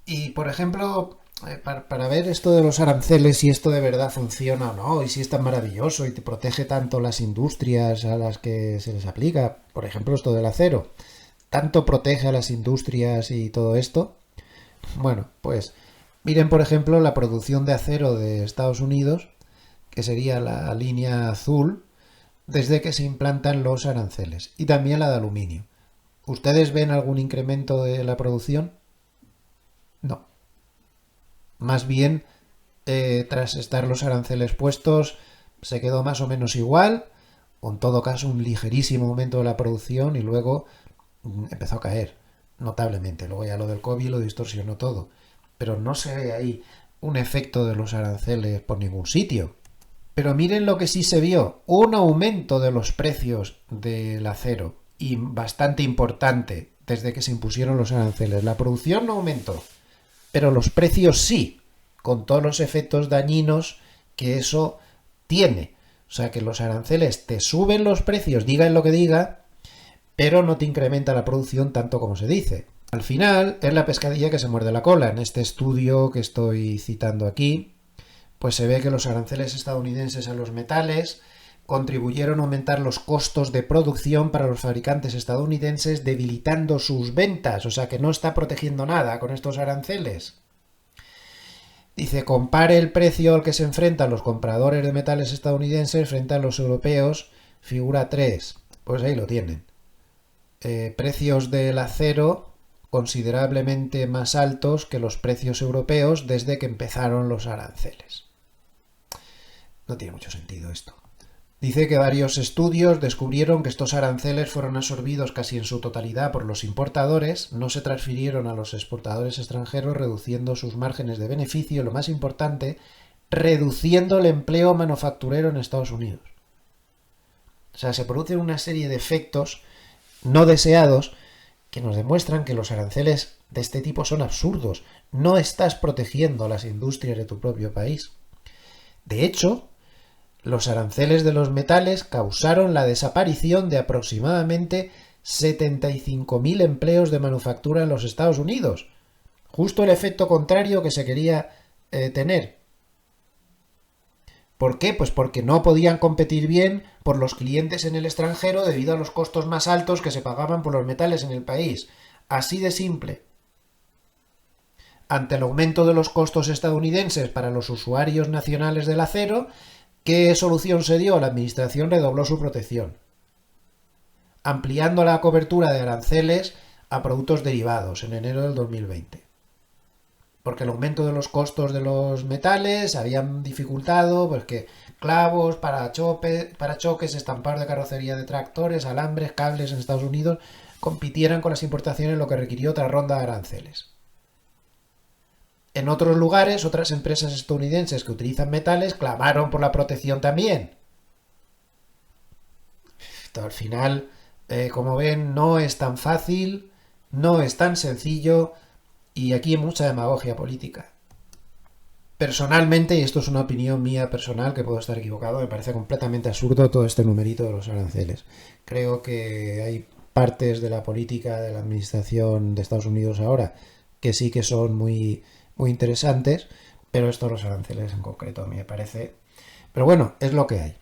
[SPEAKER 1] Y, por ejemplo, para ver esto de los aranceles, si esto de verdad funciona o no, y si es tan maravilloso y te protege tanto las industrias a las que se les aplica, por ejemplo, esto del acero, tanto protege a las industrias y todo esto. Bueno, pues miren, por ejemplo, la producción de acero de Estados Unidos, que sería la línea azul, desde que se implantan los aranceles, y también la de aluminio. ¿Ustedes ven algún incremento de la producción? No. Más bien, tras estar los aranceles puestos, se quedó más o menos igual, o en todo caso un ligerísimo aumento de la producción y luego empezó a caer notablemente. Luego ya lo del COVID lo distorsionó todo. Pero no se ve ahí un efecto de los aranceles por ningún sitio. Pero miren lo que sí se vio, un aumento de los precios del acero, y bastante importante desde que se impusieron los aranceles. La producción no aumentó, pero los precios sí, con todos los efectos dañinos que eso tiene. O sea que los aranceles te suben los precios, digan lo que diga, pero no te incrementa la producción tanto como se dice. Al final es la pescadilla que se muerde la cola. En este estudio que estoy citando aquí, pues se ve que los aranceles estadounidenses a los metales contribuyeron a aumentar los costos de producción para los fabricantes estadounidenses, debilitando sus ventas. O sea que no está protegiendo nada con estos aranceles. Dice, compare el precio al que se enfrentan los compradores de metales estadounidenses frente a los europeos, figura 3. Pues ahí lo tienen. Precios del acero considerablemente más altos que los precios europeos desde que empezaron los aranceles. No tiene mucho sentido esto. Dice que varios estudios descubrieron que estos aranceles fueron absorbidos casi en su totalidad por los importadores, no se transfirieron a los exportadores extranjeros, reduciendo sus márgenes de beneficio y, lo más importante, reduciendo el empleo manufacturero en Estados Unidos. O sea, se producen una serie de efectos no deseados que nos demuestran que los aranceles de este tipo son absurdos. No estás protegiendo a las industrias de tu propio país. De hecho, los aranceles de los metales causaron la desaparición de aproximadamente 75.000 empleos de manufactura en los Estados Unidos. Justo el efecto contrario que se quería tener. ¿Por qué? Pues porque no podían competir bien por los clientes en el extranjero debido a los costos más altos que se pagaban por los metales en el país. Así de simple. Ante el aumento de los costos estadounidenses para los usuarios nacionales del acero, ¿qué solución se dio? La administración redobló su protección, ampliando la cobertura de aranceles a productos derivados en enero del 2020. Porque el aumento de los costos de los metales habían dificultado pues, que clavos, parachoques, estampados de carrocería de tractores, alambres, cables en Estados Unidos compitieran con las importaciones, lo que requirió otra ronda de aranceles. En otros lugares, otras empresas estadounidenses que utilizan metales clamaron por la protección también. Esto, al final, como ven, no es tan fácil, no es tan sencillo, y aquí hay mucha demagogia política. Personalmente, y esto es una opinión mía personal, que puedo estar equivocado, me parece completamente absurdo todo este numerito de los aranceles. Creo que hay partes de la política de la administración de Estados Unidos ahora que sí que son muy interesantes, pero esto los aranceles en concreto a mí me parece. Pero bueno, es lo que hay.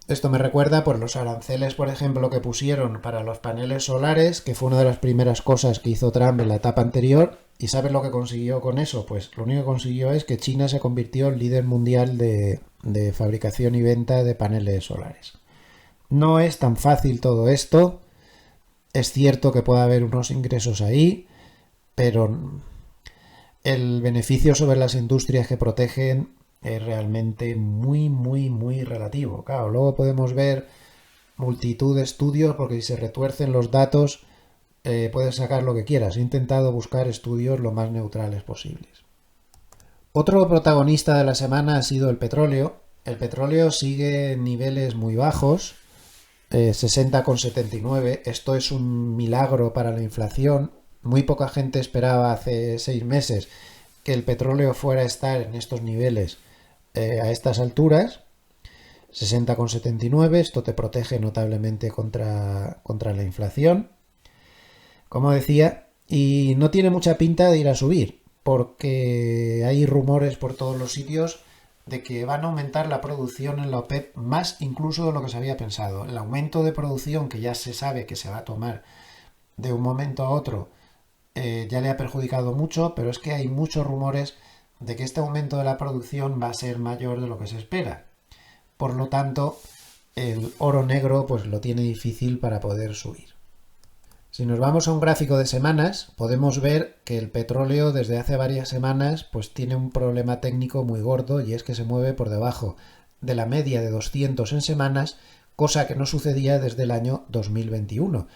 [SPEAKER 1] Esto me recuerda por los aranceles, por ejemplo, que pusieron para los paneles solares, que fue una de las primeras cosas que hizo Trump en la etapa anterior. ¿Y sabes lo que consiguió con eso? Pues lo único que consiguió es que China se convirtió en líder mundial de fabricación y venta de paneles solares. No es tan fácil todo esto. Es cierto que puede haber unos ingresos ahí, pero el beneficio sobre las industrias que protegen es realmente muy, muy, muy relativo. Claro, luego podemos ver multitud de estudios porque si se retuercen los datos puedes sacar lo que quieras. He intentado buscar estudios lo más neutrales posibles. Otro protagonista de la semana ha sido el petróleo. El petróleo sigue en niveles muy bajos, 60,79. Esto es un milagro para la inflación. Muy poca gente esperaba hace 6 meses que el petróleo fuera a estar en estos niveles a estas alturas. 60,79. Esto te protege notablemente contra la inflación, como decía, y no tiene mucha pinta de ir a subir, porque hay rumores por todos los sitios de que van a aumentar la producción en la OPEP más incluso de lo que se había pensado. El aumento de producción que ya se sabe que se va a tomar de un momento a otro ya le ha perjudicado mucho, pero es que hay muchos rumores de que este aumento de la producción va a ser mayor de lo que se espera. Por lo tanto, el oro negro pues lo tiene difícil para poder subir. Si nos vamos a un gráfico de semanas, podemos ver que el petróleo desde hace varias semanas pues tiene un problema técnico muy gordo y es que se mueve por debajo de la media de 200 en semanas, cosa que no sucedía desde el año 2021,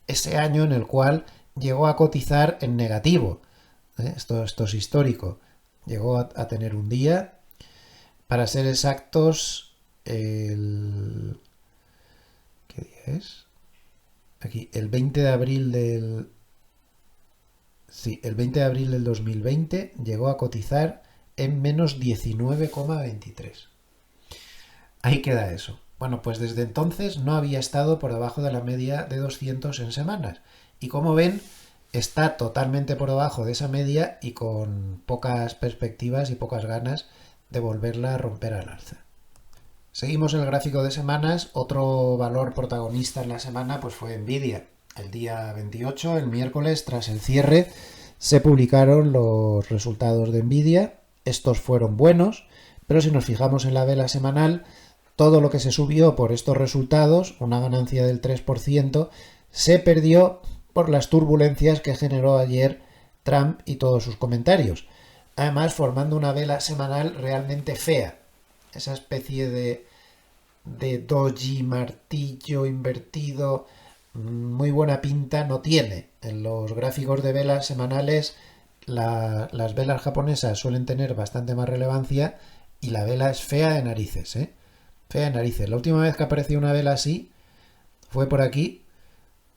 [SPEAKER 1] ese año en el cual llegó a cotizar en negativo. Esto es histórico. Llegó a tener un día, para ser exactos, el... ¿qué día es? Aquí, el 20 de abril del... Sí, el 20 de abril del 2020 llegó a cotizar en menos 19,23. Ahí queda eso. Bueno, pues desde entonces no había estado por debajo de la media de 200 en semanas. Y como ven, está totalmente por debajo de esa media y con pocas perspectivas y pocas ganas de volverla a romper al alza. Seguimos el gráfico de semanas. Otro valor protagonista en la semana pues fue Nvidia. El día 28, el miércoles, tras el cierre, se publicaron los resultados de Nvidia. Estos fueron buenos, pero si nos fijamos en la vela semanal, todo lo que se subió por estos resultados, una ganancia del 3%, se perdió por las turbulencias que generó ayer Trump y todos sus comentarios. Además, formando una vela semanal realmente fea. Esa especie de doji, martillo invertido, muy buena pinta no tiene. En los gráficos de velas semanales, las velas japonesas suelen tener bastante más relevancia y la vela es fea de narices, ¿eh? Fea de narices. La última vez que apareció una vela así fue por aquí,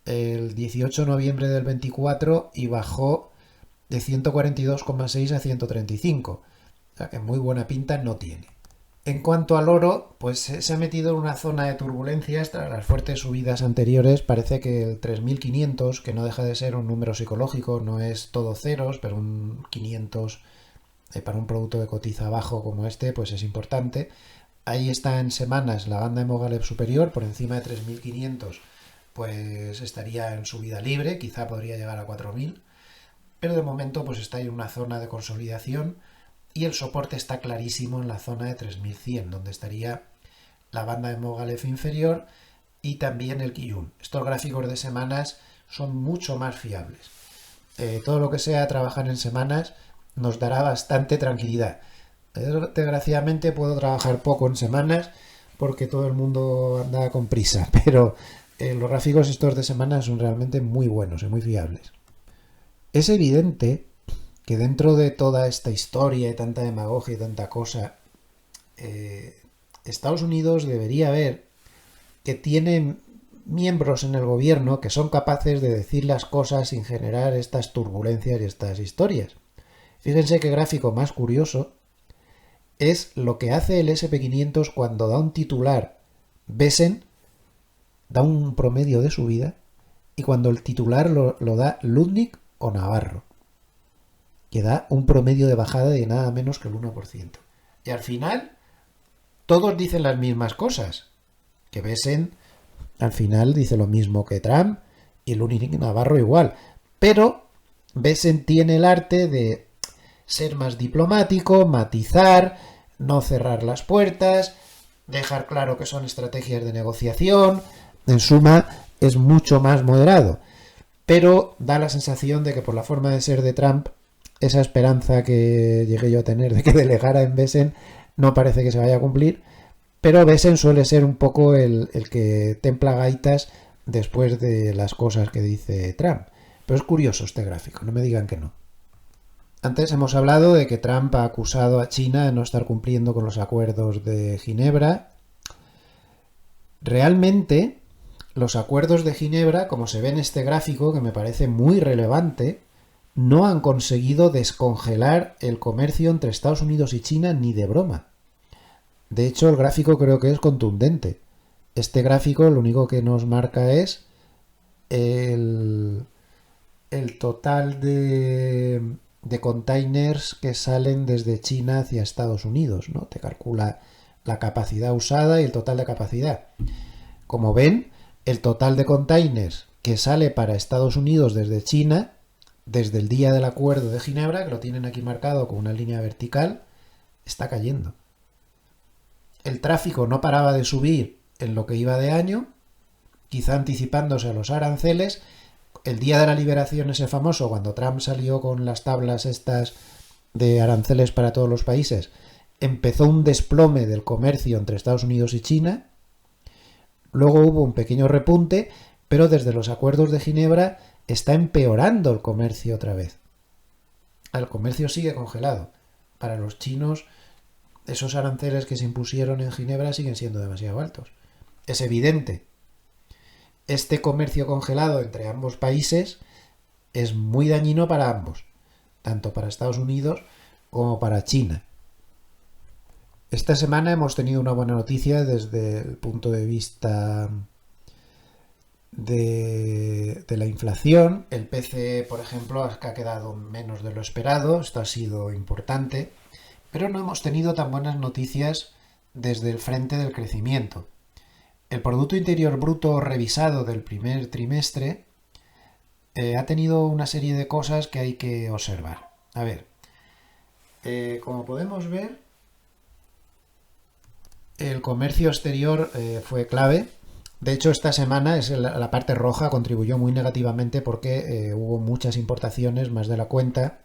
[SPEAKER 1] el 18 de noviembre del 24, y bajó de 142,6 a 135. O sea que muy buena pinta no tiene. En cuanto al oro, pues se ha metido en una zona de turbulencias tras las fuertes subidas anteriores. Parece que el 3500, que no deja de ser un número psicológico, no es todo ceros, pero un 500 para un producto de cotiza bajo como este, pues es importante. Ahí está en semanas la banda de Mogalef superior, por encima de 3500, pues estaría en subida libre, quizá podría llegar a 4000, pero de momento pues está en una zona de consolidación. Y el soporte está clarísimo en la zona de 3100, donde estaría la banda de Mogalef inferior y también el Kijun. Estos gráficos de semanas son mucho más fiables. Todo lo que sea trabajar en semanas nos dará bastante tranquilidad. Desgraciadamente puedo trabajar poco en semanas porque todo el mundo anda con prisa, pero los gráficos estos de semanas son realmente muy buenos y muy fiables. Es evidente que dentro de toda esta historia y tanta demagogia y tanta cosa, Estados Unidos debería ver que tiene miembros en el gobierno que son capaces de decir las cosas sin generar estas turbulencias y estas historias. Fíjense qué gráfico más curioso es lo que hace el SP500 cuando da un titular Besen, da un promedio de subida, y cuando el titular lo da Ludwig o Navarro, que da un promedio de bajada de nada menos que el 1%. Y al final, todos dicen las mismas cosas. Que Besen al final dice lo mismo que Trump y Lunic Navarro igual. Pero Besen tiene el arte de ser más diplomático, matizar, no cerrar las puertas, dejar claro que son estrategias de negociación. En suma, es mucho más moderado. Pero da la sensación de que por la forma de ser de Trump, esa esperanza que llegué yo a tener de que delegara en Besen no parece que se vaya a cumplir. Pero Besen suele ser un poco el que templa gaitas después de las cosas que dice Trump. Pero es curioso este gráfico, no me digan que no. Antes hemos hablado de que Trump ha acusado a China de no estar cumpliendo con los acuerdos de Ginebra. Realmente, los acuerdos de Ginebra, como se ve en este gráfico, que me parece muy relevante, no han conseguido descongelar el comercio entre Estados Unidos y China ni de broma. De hecho, el gráfico creo que es contundente. Este gráfico lo único que nos marca es el total de containers que salen desde China hacia Estados Unidos, ¿no? Te calcula la capacidad usada y el total de capacidad. Como ven, el total de containers que sale para Estados Unidos desde China, desde el día del acuerdo de Ginebra, que lo tienen aquí marcado con una línea vertical, está cayendo. El tráfico no paraba de subir en lo que iba de año, quizá anticipándose a los aranceles. El día de la liberación ese famoso, cuando Trump salió con las tablas estas de aranceles para todos los países, empezó un desplome del comercio entre Estados Unidos y China. Luego hubo un pequeño repunte, pero desde los acuerdos de Ginebra está empeorando el comercio otra vez. El comercio sigue congelado. Para los chinos, esos aranceles que se impusieron en Ginebra siguen siendo demasiado altos. Es evidente. Este comercio congelado entre ambos países es muy dañino para ambos, tanto para Estados Unidos como para China. Esta semana hemos tenido una buena noticia desde el punto de vista de la inflación. El PCE, por ejemplo, ha quedado menos de lo esperado. Esto ha sido importante. Pero no hemos tenido tan buenas noticias desde el frente del crecimiento. El Producto Interior Bruto revisado del primer trimestre ha tenido una serie de cosas que hay que observar. A ver, como podemos ver, el comercio exterior fue clave. De hecho, esta semana la parte roja contribuyó muy negativamente porque hubo muchas importaciones, más de la cuenta,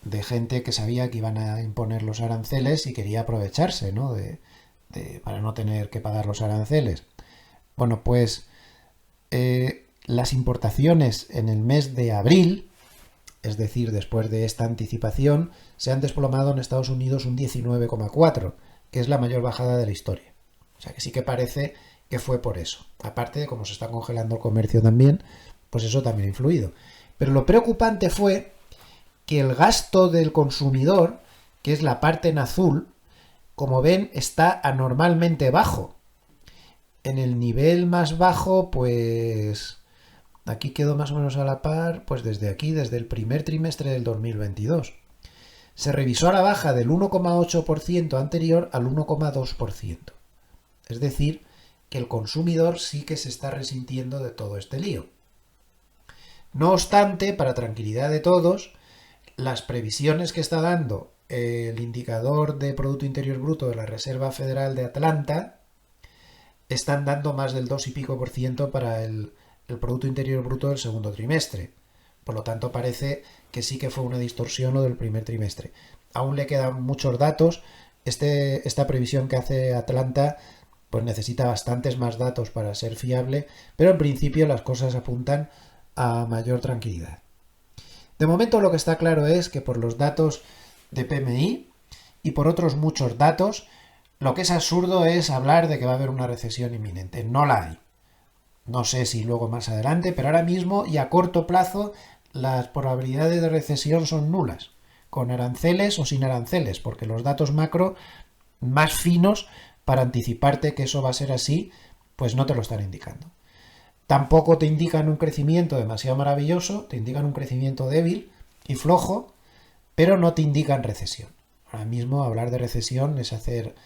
[SPEAKER 1] de gente que sabía que iban a imponer los aranceles y quería aprovecharse, ¿no? Para no tener que pagar los aranceles. Bueno, pues las importaciones en el mes de abril, es decir, después de esta anticipación, se han desplomado en Estados Unidos un 19,4%, que es la mayor bajada de la historia. O sea que sí que parece que fue por eso. Aparte de cómo se está congelando el comercio también, pues eso también ha influido. Pero lo preocupante fue que el gasto del consumidor, que es la parte en azul, como ven, está anormalmente bajo. En el nivel más bajo, pues aquí quedó más o menos a la par, pues desde aquí, desde el primer trimestre del 2022. Se revisó a la baja del 1,8% anterior al 1,2%. Es decir, que el consumidor sí que se está resintiendo de todo este lío. No obstante, para tranquilidad de todos, las previsiones que está dando el indicador de Producto Interior Bruto de la Reserva Federal de Atlanta están dando más del 2 y pico por ciento para el Producto Interior Bruto del segundo trimestre. Por lo tanto, parece que sí que fue una distorsión lo del primer trimestre. Aún le quedan muchos datos. Esta previsión que hace Atlanta pues necesita bastantes más datos para ser fiable, pero en principio las cosas apuntan a mayor tranquilidad. De momento lo que está claro es que por los datos de PMI y por otros muchos datos, lo que es absurdo es hablar de que va a haber una recesión inminente. No la hay. No sé si luego más adelante, pero ahora mismo y a corto plazo las probabilidades de recesión son nulas, con aranceles o sin aranceles, porque los datos macro más finos para anticiparte que eso va a ser así, pues no te lo están indicando. Tampoco te indican un crecimiento demasiado maravilloso, te indican un crecimiento débil y flojo, pero no te indican recesión. Ahora mismo hablar de recesión es hacer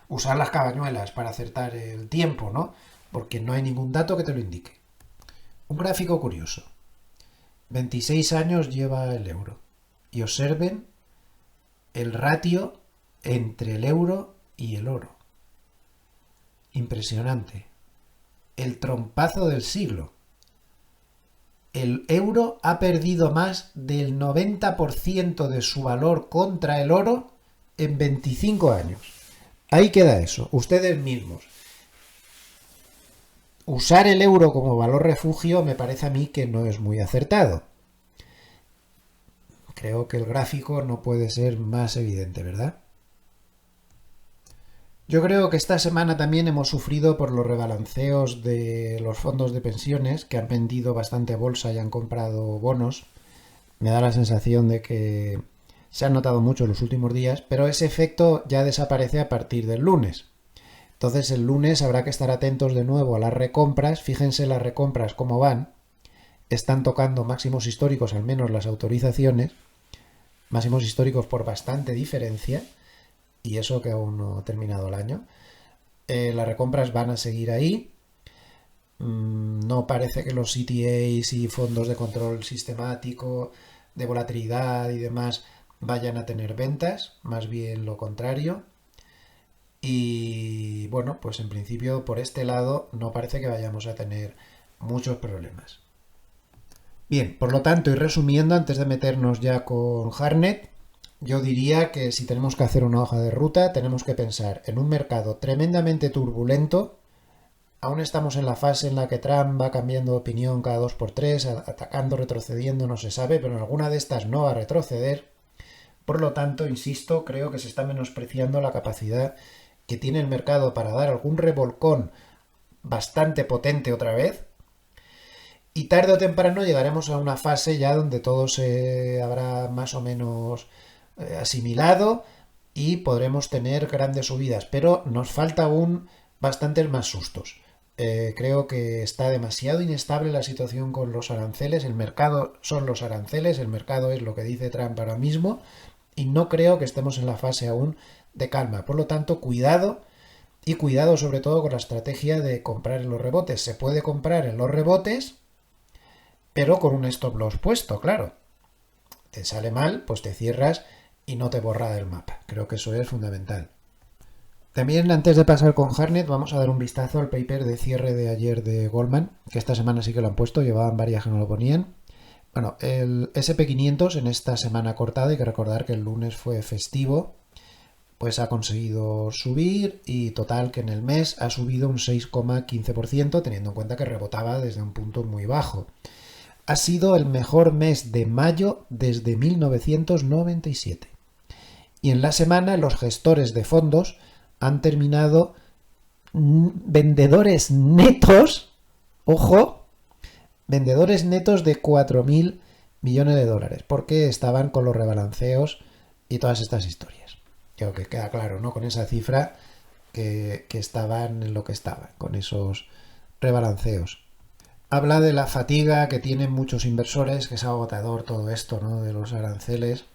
[SPEAKER 1] usar las cabañuelas para acertar el tiempo, ¿no? Porque no hay ningún dato que te lo indique. Un gráfico curioso. 26 años lleva el euro. Y observen el ratio entre el euro y el oro. Impresionante. El trompazo del siglo. El euro ha perdido más del 90% de su valor contra el oro en 25 años. Ahí queda eso. Ustedes mismos. Usar el euro como valor refugio me parece a mí que no es muy acertado. Creo que el gráfico no puede ser más evidente, ¿verdad? Yo creo que esta semana también hemos sufrido por los rebalanceos de los fondos de pensiones que han vendido bastante bolsa y han comprado bonos. Me da la sensación de que se han notado mucho en los últimos días, pero ese efecto ya desaparece a partir del lunes. Entonces el lunes habrá que estar atentos de nuevo a las recompras. Fíjense las recompras cómo van. Están tocando máximos históricos, al menos las autorizaciones. Máximos históricos por bastante diferencia. Y eso que aún no ha terminado el año. Las recompras van a seguir ahí. No parece que los CTAs y fondos de control sistemático, de volatilidad y demás vayan a tener ventas. Más bien lo contrario. Y bueno, pues en principio por este lado no parece que vayamos a tener muchos problemas. Bien, por lo tanto, y resumiendo, antes de meternos ya con Harnett, yo diría que si tenemos que hacer una hoja de ruta, tenemos que pensar en un mercado tremendamente turbulento. Aún estamos en la fase en la que Trump va cambiando de opinión cada 2x3, atacando, retrocediendo, no se sabe, pero en alguna de estas no va a retroceder. Por lo tanto, insisto, creo que se está menospreciando la capacidad que tiene el mercado para dar algún revolcón bastante potente otra vez. Y tarde o temprano llegaremos a una fase ya donde todo se habrá más o menos asimilado y podremos tener grandes subidas, pero nos falta aún bastantes más sustos. Creo que está demasiado inestable la situación con los aranceles, el mercado son los aranceles, el mercado es lo que dice Trump ahora mismo y no creo que estemos en la fase aún de calma. Por lo tanto, cuidado y cuidado sobre todo con la estrategia de comprar en los rebotes. Se puede comprar en los rebotes, pero con un stop loss puesto, claro. Te sale mal, pues te cierras y no te borra del mapa. Creo que eso es fundamental. También antes de pasar con Harnett vamos a dar un vistazo al paper de cierre de ayer de Goldman, que esta semana sí que lo han puesto, llevaban varias que no lo ponían. Bueno, el SP500 en esta semana cortada, hay que recordar que el lunes fue festivo, pues ha conseguido subir y total que en el mes ha subido un 6,15%, teniendo en cuenta que rebotaba desde un punto muy bajo. Ha sido el mejor mes de mayo desde 1997. Y en la semana los gestores de fondos han terminado vendedores netos, ojo, vendedores netos de 4.000 millones de dólares, porque estaban con los rebalanceos y todas estas historias. Creo que queda claro, ¿no? Con esa cifra que estaban en lo que estaban, con esos rebalanceos. Habla de la fatiga que tienen muchos inversores, que es agotador todo esto, ¿no? De los aranceles,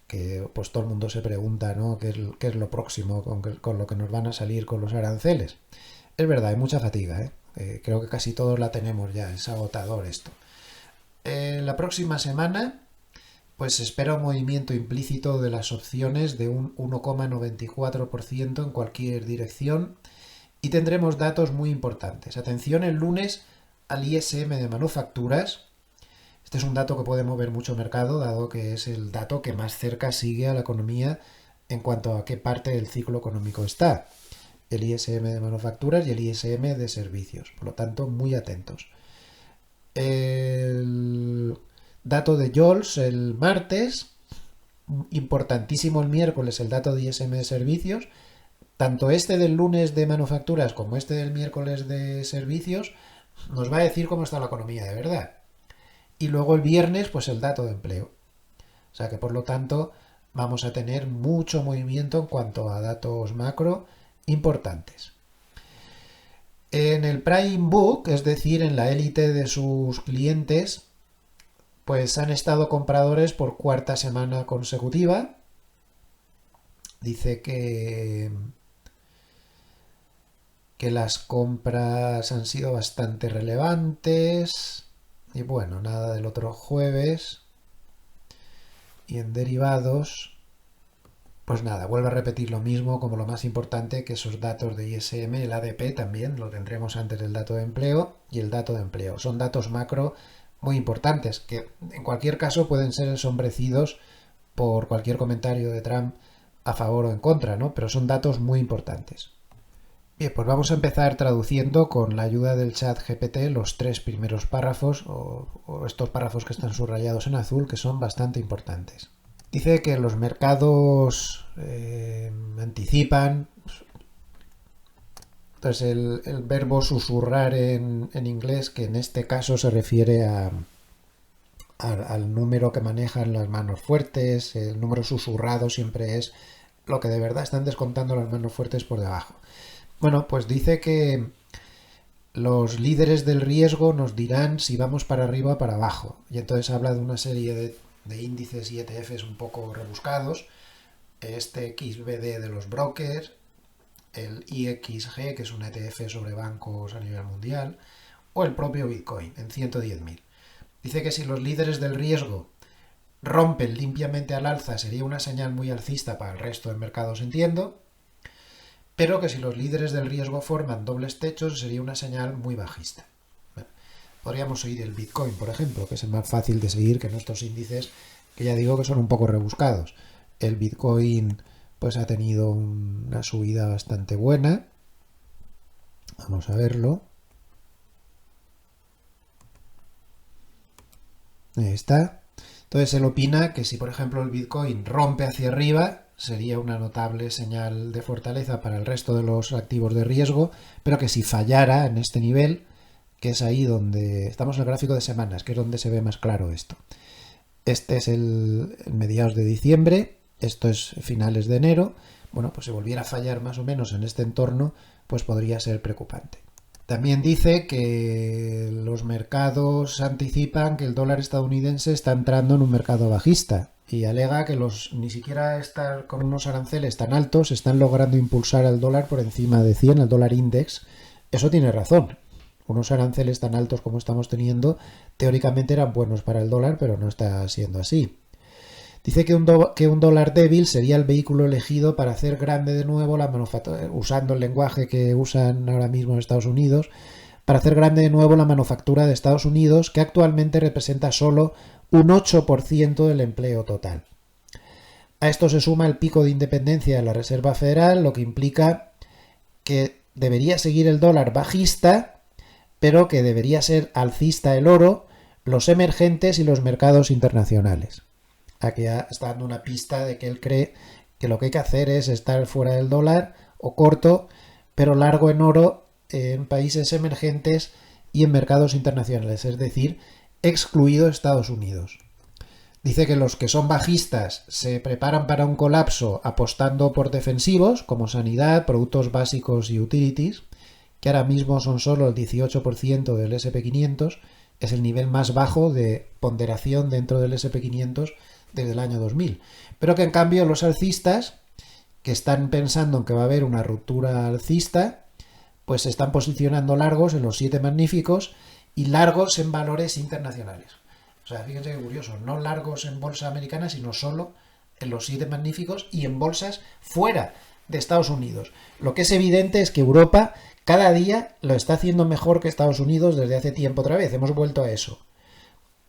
[SPEAKER 1] que pues todo el mundo se pregunta, ¿no? ¿Qué es lo próximo con lo que nos van a salir con los aranceles? Es verdad, hay mucha fatiga, ¿eh? Creo que casi todos la tenemos ya, es agotador esto. La próxima semana pues se espera un movimiento implícito de las opciones de un 1,94% en cualquier dirección y tendremos datos muy importantes. Atención el lunes al ISM de manufacturas. Este es un dato que puede mover mucho mercado, dado que es el dato que más cerca sigue a la economía en cuanto a qué parte del ciclo económico está. El ISM de manufacturas y el ISM de servicios. Por lo tanto, muy atentos. El dato de Jols el martes. Importantísimo el miércoles el dato de ISM de servicios. Tanto este del lunes de manufacturas como este del miércoles de servicios nos va a decir cómo está la economía de verdad. Y luego el viernes, pues el dato de empleo. O sea que por lo tanto vamos a tener mucho movimiento en cuanto a datos macro importantes. En el Prime Book, es decir, en la élite de sus clientes, pues han estado compradores por cuarta semana consecutiva. dice que las compras han sido bastante relevantes. Y bueno, nada del otro jueves. Y en derivados, pues nada, vuelvo a repetir lo mismo como lo más importante, que esos datos de ISM, el ADP también lo tendremos antes del dato de empleo y el dato de empleo. Son datos macro muy importantes que en cualquier caso pueden ser ensombrecidos por cualquier comentario de Trump a favor o en contra, ¿no? Pero son datos muy importantes. Bien, pues vamos a empezar traduciendo con la ayuda del chat GPT los 3 primeros párrafos o estos párrafos que están subrayados en azul, que son bastante importantes. Dice que los mercados anticipan. Entonces el verbo susurrar en inglés, que en este caso se refiere al número que manejan las manos fuertes. El número susurrado siempre es lo que de verdad están descontando las manos fuertes por debajo. Bueno, pues dice que los líderes del riesgo nos dirán si vamos para arriba o para abajo. Y entonces habla de una serie de índices y ETFs un poco rebuscados. Este XBD de los brokers, el IXG, que es un ETF sobre bancos a nivel mundial, o el propio Bitcoin en 110.000. Dice que si los líderes del riesgo rompen limpiamente al alza sería una señal muy alcista para el resto de mercados, entiendo, pero que si los líderes del riesgo forman dobles techos sería una señal muy bajista. Bueno, podríamos seguir el Bitcoin, por ejemplo, que es el más fácil de seguir que en estos índices, que ya digo que son un poco rebuscados. El Bitcoin pues ha tenido una subida bastante buena. Vamos a verlo. Ahí está. Entonces él opina que si por ejemplo el Bitcoin rompe hacia arriba sería una notable señal de fortaleza para el resto de los activos de riesgo, pero que si fallara en este nivel, que es ahí donde estamos en el gráfico de semanas, que es donde se ve más claro esto. Este es el mediados de diciembre, esto es finales de enero. Bueno, pues si volviera a fallar más o menos en este entorno, pues podría ser preocupante. También dice que los mercados anticipan que el dólar estadounidense está entrando en un mercado bajista y alega que ni siquiera estar con unos aranceles tan altos están logrando impulsar al dólar por encima de 100, al dólar index. Eso tiene razón. Unos aranceles tan altos como estamos teniendo teóricamente eran buenos para el dólar, pero no está siendo así. Dice que un dólar débil sería el vehículo elegido para hacer grande de nuevo la manufactura, usando el lenguaje que usan ahora mismo en Estados Unidos, para hacer grande de nuevo la manufactura de Estados Unidos, que actualmente representa solo un 8% del empleo total. A esto se suma el pico de independencia de la Reserva Federal, lo que implica que debería seguir el dólar bajista, pero que debería ser alcista el oro, los emergentes y los mercados internacionales. Aquí ya está dando una pista de que él cree que lo que hay que hacer es estar fuera del dólar o corto, pero largo en oro en países emergentes y en mercados internacionales, es decir, excluido Estados Unidos. Dice que los que son bajistas se preparan para un colapso apostando por defensivos como sanidad, productos básicos y utilities, que ahora mismo son solo el 18% del S&P 500, es el nivel más bajo de ponderación dentro del S&P 500 desde el año 2000, pero que en cambio los alcistas, que están pensando en que va a haber una ruptura alcista, pues se están posicionando largos en los 7 magníficos y largos en valores internacionales. O sea, fíjense qué curioso, no largos en bolsa americana, sino solo en los 7 magníficos y en bolsas fuera de Estados Unidos. Lo que es evidente es que Europa cada día lo está haciendo mejor que Estados Unidos desde hace tiempo otra vez. Hemos vuelto a eso.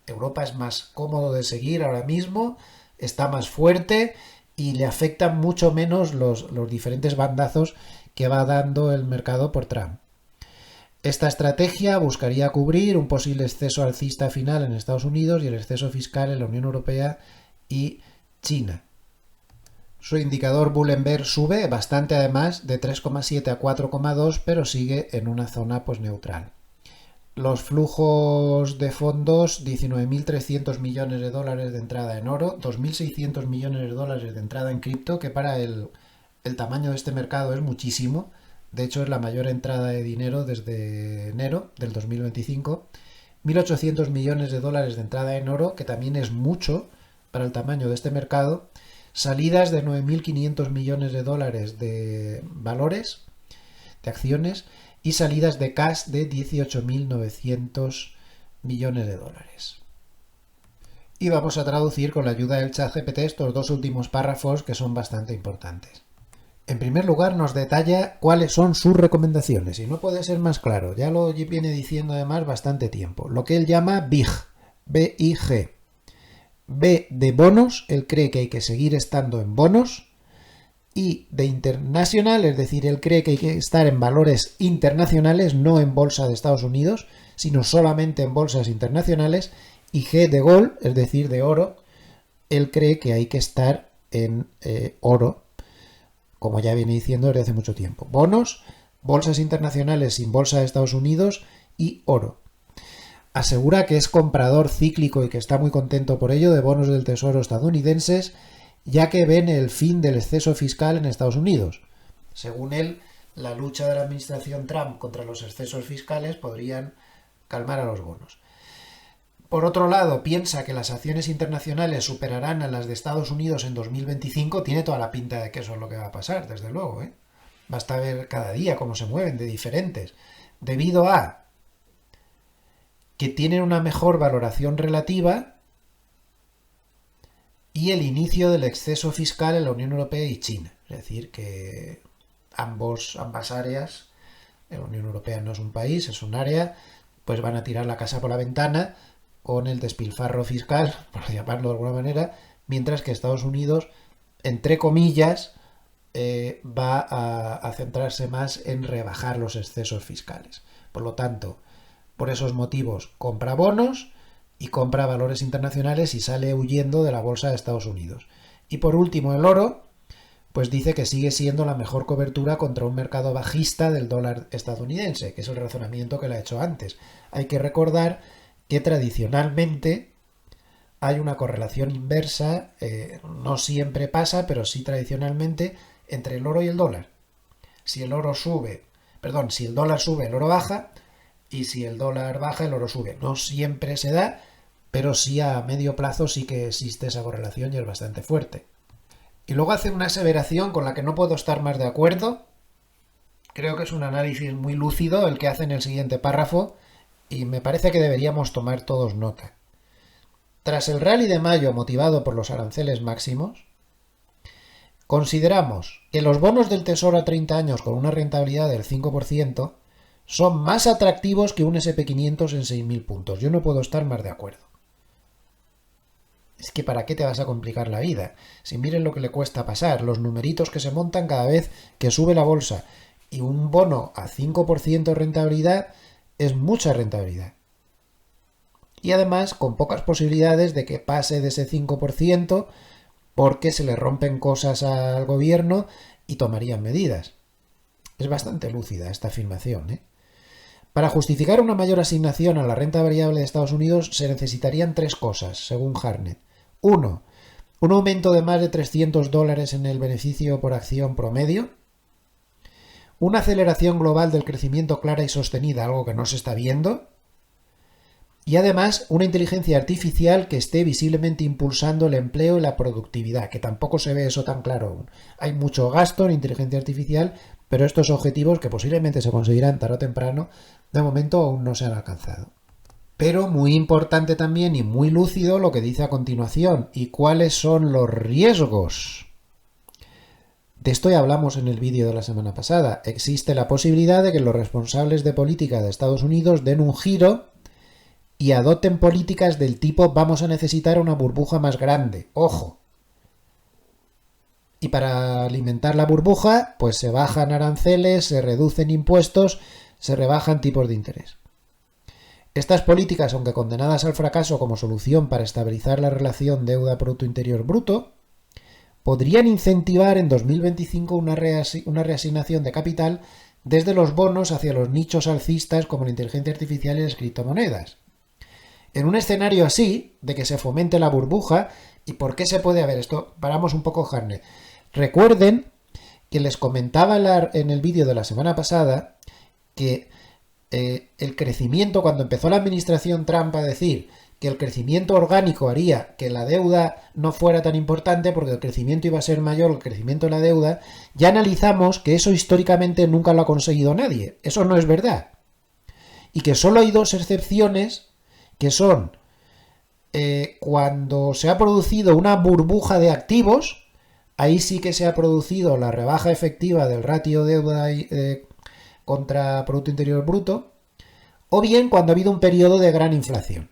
[SPEAKER 1] Europa es más cómodo de seguir ahora mismo, está más fuerte y le afectan mucho menos los diferentes bandazos que va dando el mercado por Trump. Esta estrategia buscaría cubrir un posible exceso alcista final en Estados Unidos y el exceso fiscal en la Unión Europea y China. Su indicador Bullenberg sube bastante, además, de 3,7 a 4,2, pero sigue en una zona pues neutral. Los flujos de fondos, 19.300 millones de dólares de entrada en oro, 2.600 millones de dólares de entrada en cripto, que para el tamaño de este mercado es muchísimo. De hecho, es la mayor entrada de dinero desde enero del 2025. 1.800 millones de dólares de entrada en oro, que también es mucho para el tamaño de este mercado. salidas de 9.500 millones de dólares de valores, de acciones, y salidas de cash de 18.900 millones de dólares. Y vamos a traducir con la ayuda del ChatGPT estos dos últimos párrafos que son bastante importantes. En primer lugar, nos detalla cuáles son sus recomendaciones, y no puede ser más claro, ya lo viene diciendo además bastante tiempo. Lo que él llama BIG, B-I-G. B de bonos, él cree que hay que seguir estando en bonos, y de internacional, es decir, él cree que hay que estar en valores internacionales, no en bolsa de Estados Unidos, sino solamente en bolsas internacionales, y G de gold, es decir, de oro, él cree que hay que estar en oro, como ya viene diciendo desde hace mucho tiempo. Bonos, bolsas internacionales sin bolsa de Estados Unidos y oro. Asegura que es comprador cíclico y que está muy contento por ello de bonos del Tesoro estadounidenses, ya que ven el fin del exceso fiscal en Estados Unidos. Según él, la lucha de la administración Trump contra los excesos fiscales podrían calmar a los bonos. Por otro lado, piensa que las acciones internacionales superarán a las de Estados Unidos en 2025. Tiene toda la pinta de que eso es lo que va a pasar, desde luego, ¿eh? Basta ver cada día cómo se mueven de diferentes. Debido a que tienen una mejor valoración relativa y el inicio del exceso fiscal en la Unión Europea y China. Es decir, que ambas áreas, la Unión Europea no es un país, es un área, pues van a tirar la casa por la ventana con el despilfarro fiscal, por llamarlo de alguna manera, mientras que Estados Unidos, entre comillas, va a centrarse más en rebajar los excesos fiscales. Por lo tanto, por esos motivos, compra bonos y compra valores internacionales y sale huyendo de la bolsa de Estados Unidos. Y por último, el oro, pues dice que sigue siendo la mejor cobertura contra un mercado bajista del dólar estadounidense, que es el razonamiento que le ha hecho antes. Hay que recordar que tradicionalmente hay una correlación inversa, no siempre pasa, pero sí tradicionalmente, entre el oro y el dólar. Si el dólar sube, el oro baja, y si el dólar baja, el oro sube. No siempre se da, pero sí a medio plazo sí que existe esa correlación y es bastante fuerte. Y luego hace una aseveración con la que no puedo estar más de acuerdo. Creo que es un análisis muy lúcido el que hace en el siguiente párrafo, y me parece que deberíamos tomar todos nota. Tras el rally de mayo motivado por los aranceles máximos, consideramos que los bonos del Tesoro a 30 años con una rentabilidad del 5% son más atractivos que un SP500 en 6.000 puntos. Yo no puedo estar más de acuerdo. Es que ¿para qué te vas a complicar la vida? Si miren lo que le cuesta pasar, los numeritos que se montan cada vez que sube la bolsa, y un bono a 5% de rentabilidad es mucha rentabilidad. Y además con pocas posibilidades de que pase de ese 5% porque se le rompen cosas al gobierno y tomarían medidas. Es bastante lúcida esta afirmación, ¿eh? Para justificar una mayor asignación a la renta variable de Estados Unidos se necesitarían tres cosas, según Hartnett. 1. Un aumento de más de $300 en el beneficio por acción promedio. Una aceleración global del crecimiento clara y sostenida, algo que no se está viendo. Y además, una inteligencia artificial que esté visiblemente impulsando el empleo y la productividad, que tampoco se ve eso tan claro aún. Hay mucho gasto en inteligencia artificial, pero estos objetivos, que posiblemente se conseguirán tarde o temprano, de momento aún no se han alcanzado. Pero muy importante también y muy lúcido lo que dice a continuación. ¿Y cuáles son los riesgos? De esto ya hablamos en el vídeo de la semana pasada. Existe la posibilidad de que los responsables de política de Estados Unidos den un giro y adopten políticas del tipo vamos a necesitar una burbuja más grande. ¡Ojo! Y para alimentar la burbuja, pues se bajan aranceles, se reducen impuestos, se rebajan tipos de interés. Estas políticas, aunque condenadas al fracaso como solución para estabilizar la relación deuda-producto interior bruto, podrían incentivar en 2025 una reasignación de capital desde los bonos hacia los nichos alcistas como la inteligencia artificial y las criptomonedas. En un escenario así, de que se fomente la burbuja, ¿y por qué se puede haber esto? Paramos un poco, Hartnett. Recuerden que les comentaba en el vídeo de la semana pasada que el crecimiento, cuando empezó la administración Trump a decir que el crecimiento orgánico haría que la deuda no fuera tan importante porque el crecimiento iba a ser mayor, el crecimiento de la deuda, ya analizamos que eso históricamente nunca lo ha conseguido nadie. Eso no es verdad. Y que solo hay dos excepciones, que son cuando se ha producido una burbuja de activos, ahí sí que se ha producido la rebaja efectiva del ratio deuda contra Producto Interior Bruto, o bien cuando ha habido un periodo de gran inflación.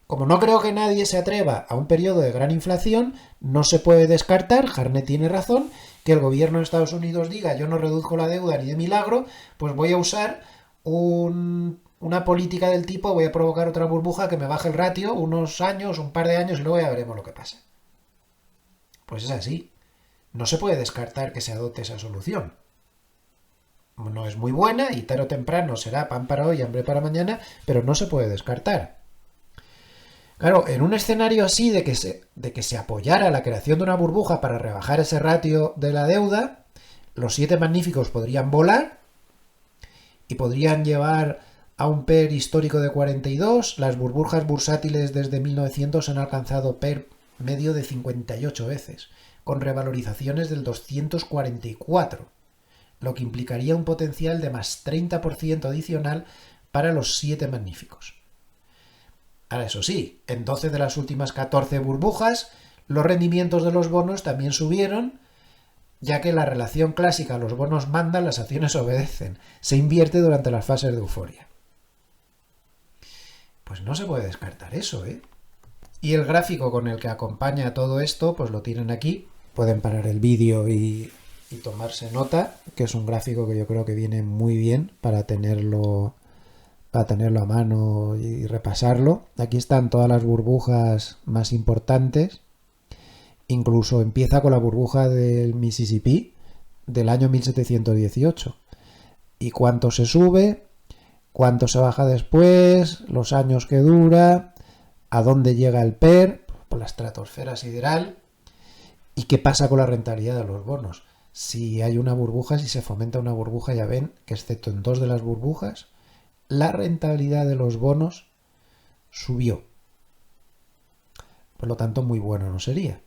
[SPEAKER 1] Como no creo que nadie se atreva a un periodo de gran inflación, no se puede descartar, Hartnett tiene razón, que el gobierno de Estados Unidos diga yo no reduzco la deuda ni de milagro, pues voy a usar una política del tipo, voy a provocar otra burbuja que me baje el ratio unos años, un par de años y luego ya veremos lo que pasa. Pues es así. No se puede descartar que se adopte esa solución. No es muy buena y tarde o temprano será pan para hoy, hambre para mañana, pero no se puede descartar. Claro, en un escenario así de que se apoyara la creación de una burbuja para rebajar ese ratio de la deuda, los 7 magníficos podrían volar y podrían llevar a un PER histórico de 42. Las burbujas bursátiles desde 1900 han alcanzado PER medio de 58 veces, con revalorizaciones del 244, lo que implicaría un potencial de más 30% adicional para los 7 magníficos. Ahora, eso sí, en 12 de las últimas 14 burbujas, los rendimientos de los bonos también subieron, ya que la relación clásica, los bonos mandan, las acciones obedecen, se invierte durante las fases de euforia. Pues no se puede descartar eso, ¿eh? Y el gráfico con el que acompaña todo esto, pues lo tienen aquí. Pueden parar el vídeo y tomarse nota, que es un gráfico que yo creo que viene muy bien para tenerlo a mano y repasarlo. Aquí están todas las burbujas más importantes. Incluso empieza con la burbuja del Mississippi del año 1718. Y cuánto se sube, cuánto se baja después, los años que dura, a dónde llega el PER, por la estratosfera sideral, y qué pasa con la rentabilidad de los bonos. Si hay una burbuja, si se fomenta una burbuja, ya ven que excepto en 2 de las burbujas, la rentabilidad de los bonos subió. Por lo tanto, muy bueno no sería.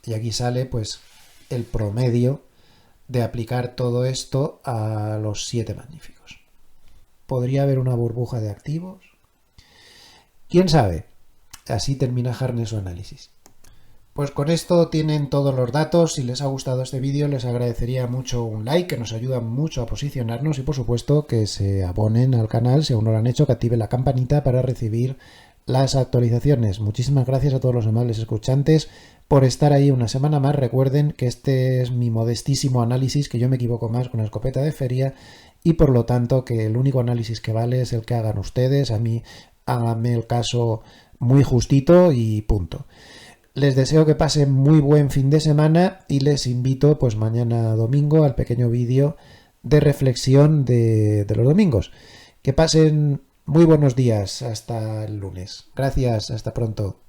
[SPEAKER 1] Y aquí sale pues el promedio de aplicar todo esto a los 7 magníficos. ¿Podría haber una burbuja de activos? ¿Quién sabe? Así termina Hartnett su análisis. Pues con esto tienen todos los datos. Si les ha gustado este vídeo, les agradecería mucho un like, que nos ayuda mucho a posicionarnos, y por supuesto que se abonen al canal si aún no lo han hecho, que activen la campanita para recibir las actualizaciones. Muchísimas gracias a todos los amables escuchantes por estar ahí una semana más. Recuerden que este es mi modestísimo análisis, que yo me equivoco más con la escopeta de feria, y por lo tanto que el único análisis que vale es el que hagan ustedes. A mí háganme el caso muy justito y punto. Les deseo que pasen muy buen fin de semana y les invito pues mañana domingo al pequeño vídeo de reflexión de los domingos. Que pasen muy buenos días hasta el lunes. Gracias, hasta pronto.